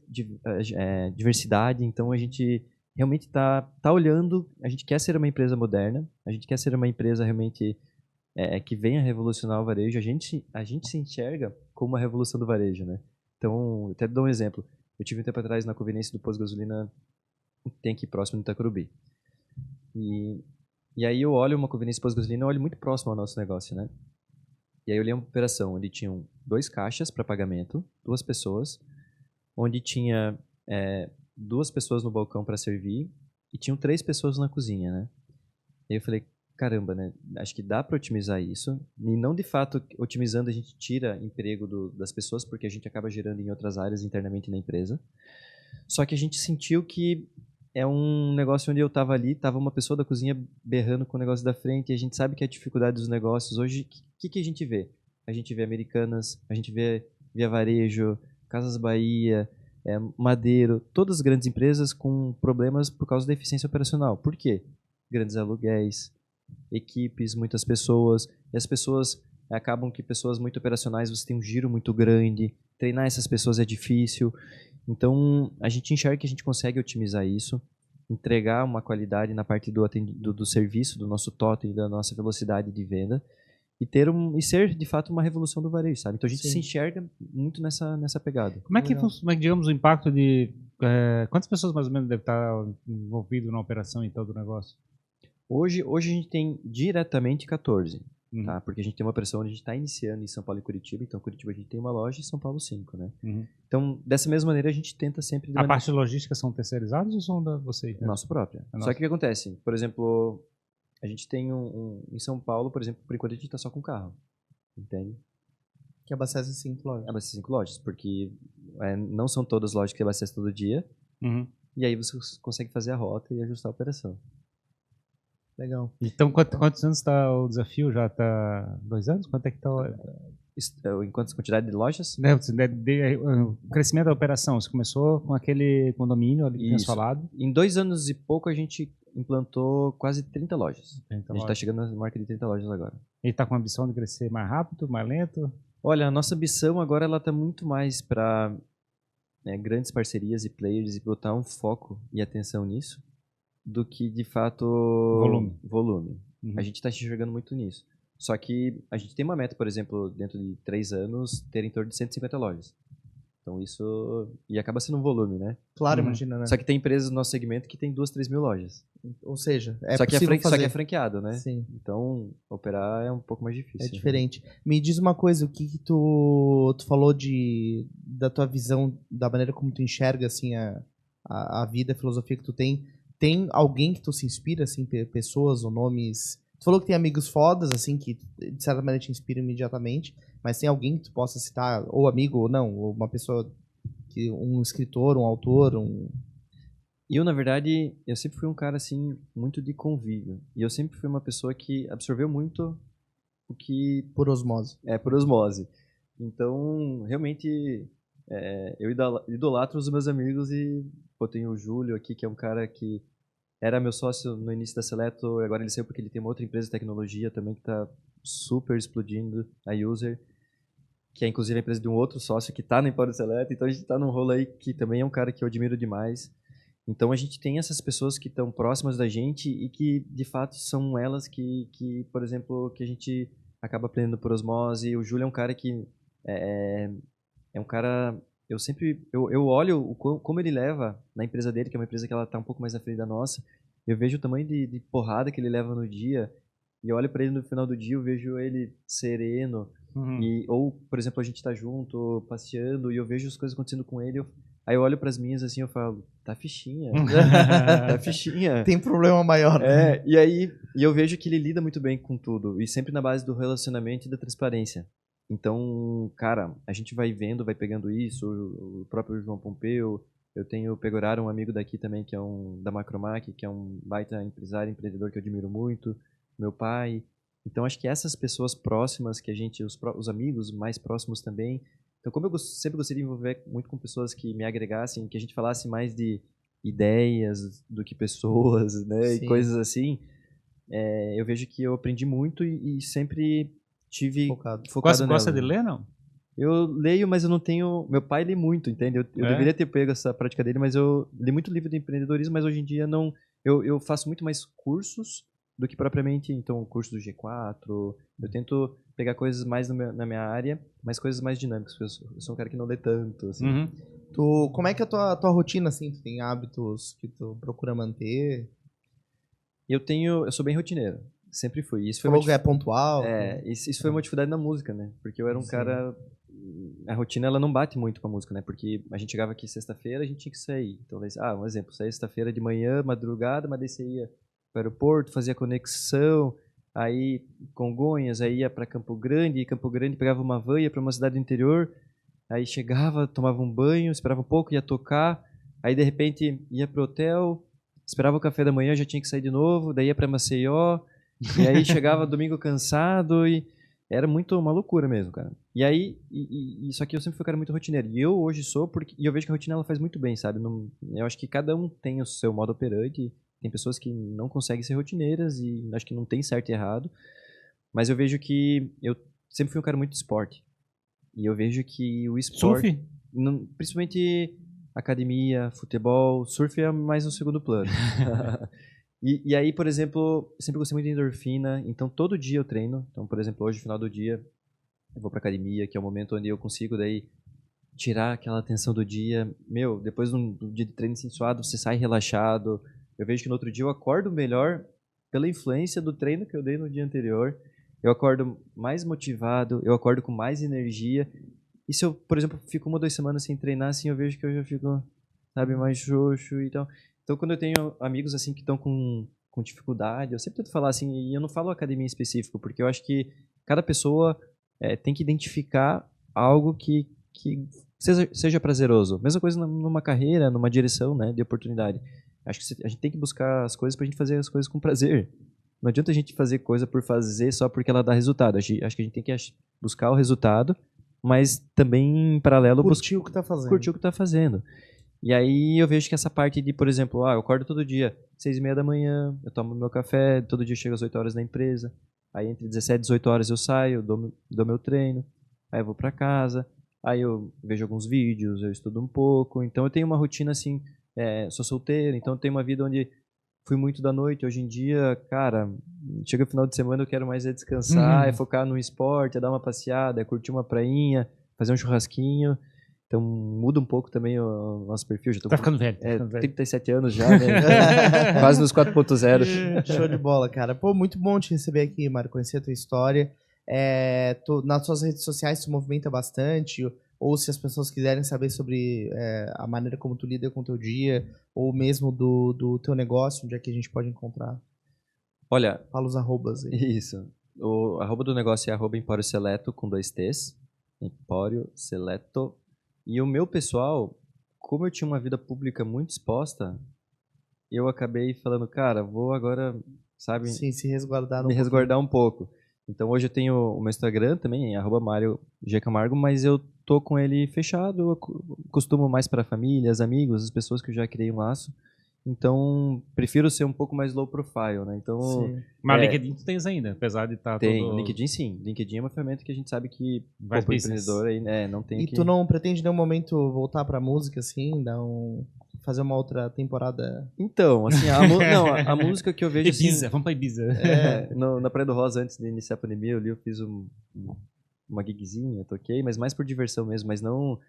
diversidade, então a gente realmente tá olhando, a gente quer ser uma empresa moderna, a gente quer ser uma empresa realmente que venha revolucionar o varejo, a gente se enxerga como uma revolução do varejo, né? Então, até dou um exemplo. Eu tive um tempo atrás na conveniência do posto de gasolina, tem aqui próximo no Itacurubi. E aí eu olho uma conveniência de posto de gasolina, eu olho muito próximo ao nosso negócio, né? E aí eu olhei uma operação onde tinham 2 caixas para pagamento, 2 pessoas, onde tinha 2 pessoas no balcão para servir e tinham 3 pessoas na cozinha, né? E aí eu falei, caramba, né? Acho que dá para otimizar isso. E não de fato otimizando a gente tira emprego das pessoas, porque a gente acaba gerando em outras áreas internamente na empresa. Só que a gente sentiu que é um negócio onde eu estava ali, estava uma pessoa da cozinha berrando com o negócio da frente, e a gente sabe que a dificuldade dos negócios hoje, o que a gente vê? A gente vê Americanas, a gente vê Via Varejo, Casas Bahia, Madeiro, todas as grandes empresas com problemas por causa da eficiência operacional. Por quê? Grandes aluguéis, equipes, muitas pessoas, e as pessoas acabam que pessoas muito operacionais, você tem um giro muito grande, treinar essas pessoas é difícil. Então, a gente enxerga que a gente consegue otimizar isso, entregar uma qualidade na parte do serviço, do nosso totem, da nossa velocidade de venda, e ser, de fato, uma revolução do varejo, sabe? Então, a gente se enxerga muito nessa pegada. Como é que, digamos, o impacto de... quantas pessoas, mais ou menos, deve estar envolvido na operação e todo o negócio? Hoje a gente tem diretamente 14. Tá? Porque a gente tem uma operação onde a gente está iniciando em São Paulo e Curitiba. Então, Curitiba a gente tem uma loja e São Paulo 5, né? Então, dessa mesma maneira, a gente tenta sempre... A parte de logística são terceirizados ou são da vocês? Né? Nossa própria. Só que o que acontece? Por exemplo, a gente tem em São Paulo, por exemplo, por enquanto a gente está só com carro. Entende? Que abastece 5 lojas. Abastece 5 lojas, porque não são todas lojas que abastecem todo dia. E aí você consegue fazer a rota e ajustar a operação. Legal. Então, quantos anos está o desafio? Já está 2 anos? Quanto é que está em quantas quantidade de lojas? O crescimento da operação, você começou com aquele condomínio ali que tinha falado? Em 2 anos e pouco a gente implantou quase 30 lojas. A gente está chegando na marca de 30 lojas agora. E está com a ambição de crescer mais rápido, mais lento? Olha, a nossa ambição agora ela está muito mais para grandes parcerias e players e botar um foco e atenção nisso do que, de fato, volume. A gente está enxergando muito nisso. Só que a gente tem uma meta, por exemplo, dentro de 3 anos, ter em torno de 150 lojas. Então isso... E acaba sendo um volume, né? Claro, imagina, né? Só que tem empresas no nosso segmento que tem 2, 3 mil lojas. Ou seja, só que é franqueado, né? Sim. Então, operar é um pouco mais difícil. É diferente. Me diz uma coisa, o que tu falou da tua visão, da maneira como tu enxerga, assim, a vida, a filosofia que tu tem. Tem alguém que tu se inspira, assim, pessoas ou nomes... Tu falou que tem amigos fodas, assim, que de certa maneira te inspiram imediatamente, mas tem alguém que tu possa citar, ou amigo ou não, ou uma pessoa, um escritor, um autor, Eu, na verdade, eu sempre fui um cara, assim, muito de convívio. E eu sempre fui uma pessoa que absorveu muito o que... Por osmose. Por osmose. Então, realmente, eu idolatro os meus amigos e... Pô, tem o Júlio aqui, que é um cara que era meu sócio no início da Seleto, agora ele saiu porque ele tem uma outra empresa de tecnologia também que está super explodindo, a User, que é inclusive a empresa de um outro sócio que está na Empório Seleto, então a gente está num rolo aí que também é um cara que eu admiro demais. Então a gente tem essas pessoas que estão próximas da gente e que, de fato, são elas que por exemplo, que a gente acaba aprendendo por osmose. O Júlio é um cara que é um cara... Eu olho como ele leva na empresa dele, que é uma empresa que ela está um pouco mais à frente da nossa, eu vejo o tamanho de porrada que ele leva no dia, e eu olho para ele no final do dia, eu vejo ele sereno, ou, por exemplo, a gente está junto, passeando, e eu vejo as coisas acontecendo com ele, aí eu olho para as minhas assim, eu falo, tá fichinha, tá fichinha. Tem problema maior. E eu vejo que ele lida muito bem com tudo, e sempre na base do relacionamento e da transparência. Então, cara, a gente vai vendo, vai pegando isso, o próprio João Pompeu, eu tenho o Pegoraro, um amigo daqui também, que é da Macromac, que é um baita empresário, empreendedor que eu admiro muito, meu pai. Então, acho que essas pessoas próximas, que a gente, os amigos mais próximos também. Então, como eu sempre gostei de envolver muito com pessoas que me agregassem, que a gente falasse mais de ideias do que pessoas, né, e coisas assim, eu vejo que eu aprendi muito e sempre... focado Gosta de ler, não? Eu leio, mas eu não tenho... Meu pai lê muito, entende? Eu deveria ter pego essa prática dele, mas eu li muito livro de empreendedorismo, mas hoje em dia não... Eu faço muito mais cursos do que propriamente, então, o curso do G4. Eu tento pegar coisas mais na minha área, mas coisas mais dinâmicas, porque eu sou um cara que não lê tanto, assim. Como é que é a tua rotina, assim? Tu tem hábitos que tu procura manter? Eu sou bem rotineiro. Sempre fui. Isso foi Falou que é pontual? isso foi uma dificuldade na música, né? Porque eu era um Sim. cara... A rotina, ela não bate muito com a música, né? Porque a gente chegava aqui sexta-feira, a gente tinha que sair. Então, um exemplo, saía sexta-feira de manhã, madrugada, mas daí você ia para o aeroporto, fazia conexão, aí Congonhas, aí ia para Campo Grande, e Campo Grande pegava uma van, ia para uma cidade do interior, aí chegava, tomava um banho, esperava um pouco, ia tocar, aí de repente ia pro hotel, esperava o café da manhã, já tinha que sair de novo, daí ia para Maceió, e aí chegava domingo cansado e era muito uma loucura mesmo, cara. E aí, só que eu sempre fui um cara muito rotineiro. E eu hoje sou, e eu vejo que a rotina ela faz muito bem, sabe? Eu acho que cada um tem o seu modo operandi. Tem pessoas que não conseguem ser rotineiras e acho que não tem certo e errado. Mas eu vejo que eu sempre fui um cara muito de esporte. E eu vejo que o esporte... Surf? Principalmente academia, futebol, surf é mais no segundo plano. E aí, por exemplo, eu sempre gostei muito de endorfina, então todo dia eu treino. Então, por exemplo, hoje, no final do dia, eu vou pra academia, que é o momento onde eu consigo daí tirar aquela tensão do dia. Meu, depois de um dia de treino assim, suado, você sai relaxado. Eu vejo que no outro dia eu acordo melhor pela influência do treino que eu dei no dia anterior. Eu acordo mais motivado, eu acordo com mais energia. E se eu, por exemplo, fico 1 ou 2 semanas sem treinar, assim, eu vejo que eu já fico, sabe, mais xoxo e tal. Então, quando eu tenho amigos, assim, que estão com dificuldade, eu sempre tento falar, assim, e eu não falo academia em específico, porque eu acho que cada pessoa tem que identificar algo que seja prazeroso. Mesma coisa numa carreira, numa direção, né, de oportunidade. Acho que a gente tem que buscar as coisas pra gente fazer as coisas com prazer. Não adianta a gente fazer coisa por fazer só porque ela dá resultado. Acho que a gente tem que buscar o resultado, mas também, em paralelo, Curtir o que tá fazendo. curtir o que tá fazendo. E aí eu vejo que essa parte de, por exemplo, eu acordo todo dia, 6h30 da manhã, eu tomo meu café, todo dia eu chego às 8 horas na empresa, aí entre 17 e 18 horas eu saio, dou meu treino, aí eu vou pra casa, aí eu vejo alguns vídeos, eu estudo um pouco, então eu tenho uma rotina assim, sou solteiro, então eu tenho uma vida onde fui muito da noite, hoje em dia, cara, chega o final de semana eu quero mais descansar, focar no esporte, dar uma passeada, curtir uma prainha, fazer um churrasquinho. Então muda um pouco também o nosso perfil. Já tô Tá ficando velho. 37 anos já, né? Quase nos 4.0. Show de bola, cara. Pô, muito bom te receber aqui, Mário, conhecer a tua história. Nas suas redes sociais se movimenta bastante, ou se as pessoas quiserem saber sobre a maneira como tu lida com o teu dia, ou mesmo do teu negócio, onde é que a gente pode encontrar? Olha, fala os arrobas aí. Isso. O arroba do negócio é @Empório Seleto, com 2 T's. Empório Seleto. E o meu pessoal, como eu tinha uma vida pública muito exposta, eu acabei falando, cara, vou agora, sabe, Sim, se resguardar me resguardar um pouco. Então hoje eu tenho o meu Instagram também, Mário G. Camargo, mas eu tô com ele fechado, eu costumo mais para famílias, amigos, as pessoas que eu já criei um laço. Então, prefiro ser um pouco mais low profile, né? Então, Sim. Mas LinkedIn tu tens ainda, apesar de estar tem, todo... LinkedIn sim. LinkedIn é uma ferramenta que a gente sabe que Vai pro business. empreendedor aí, não tem E que... tu não pretende em nenhum momento voltar pra música, assim, fazer uma outra temporada? Então, assim, a música que eu vejo Ibiza, assim... vamos pra Ibiza. Na Praia do Rosa, antes de iniciar a pandemia, eu fiz uma gigzinha, toquei, mas mais por diversão mesmo, mas não...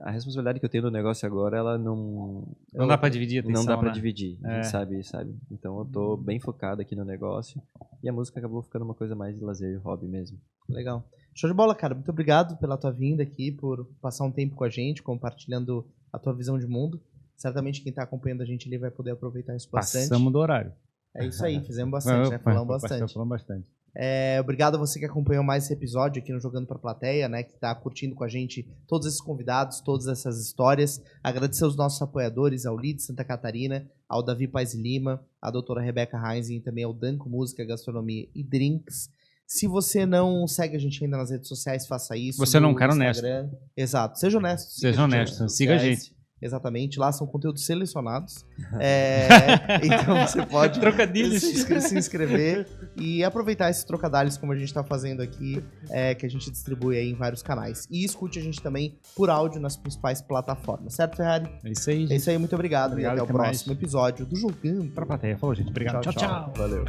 a responsabilidade que eu tenho no negócio agora, ela não... Não dá pra dividir a atenção, Não dá pra né? dividir, a gente sabe. Então eu tô bem focado aqui no negócio e a música acabou ficando uma coisa mais de lazer e hobby mesmo. Legal. Show de bola, cara. Muito obrigado pela tua vinda aqui, por passar um tempo com a gente, compartilhando a tua visão de mundo. Certamente quem tá acompanhando a gente ali vai poder aproveitar isso bastante. Passamos do horário. É isso aí, fizemos bastante, né? Falamos bastante. Falamos bastante. Obrigado a você que acompanhou mais esse episódio aqui no Jogando Pra Plateia, né? Que tá curtindo com a gente todos esses convidados, todas essas histórias. Agradecer aos nossos apoiadores, ao Lead Santa Catarina, ao Davi Paz Lima, à doutora Rebeca Heinz e também ao Danco Música, Gastronomia e Drinks. Se você não segue a gente ainda nas redes sociais, faça isso. Você não é um cara Instagram. honesto. Exato. Seja honesto. Seja honesto. Siga a gente. Exatamente, lá são conteúdos selecionados. Então você pode Trocadilhos. se inscrever e aproveitar esses trocadilhos como a gente está fazendo aqui, que a gente distribui aí em vários canais. E escute a gente também por áudio nas principais plataformas, certo, Ferrari? É isso aí, É gente. isso aí, muito obrigado, Obrigado, e até o até mais. próximo episódio do Jogando Pra plateia. Falou, gente. Obrigado. Tchau, tchau. Valeu.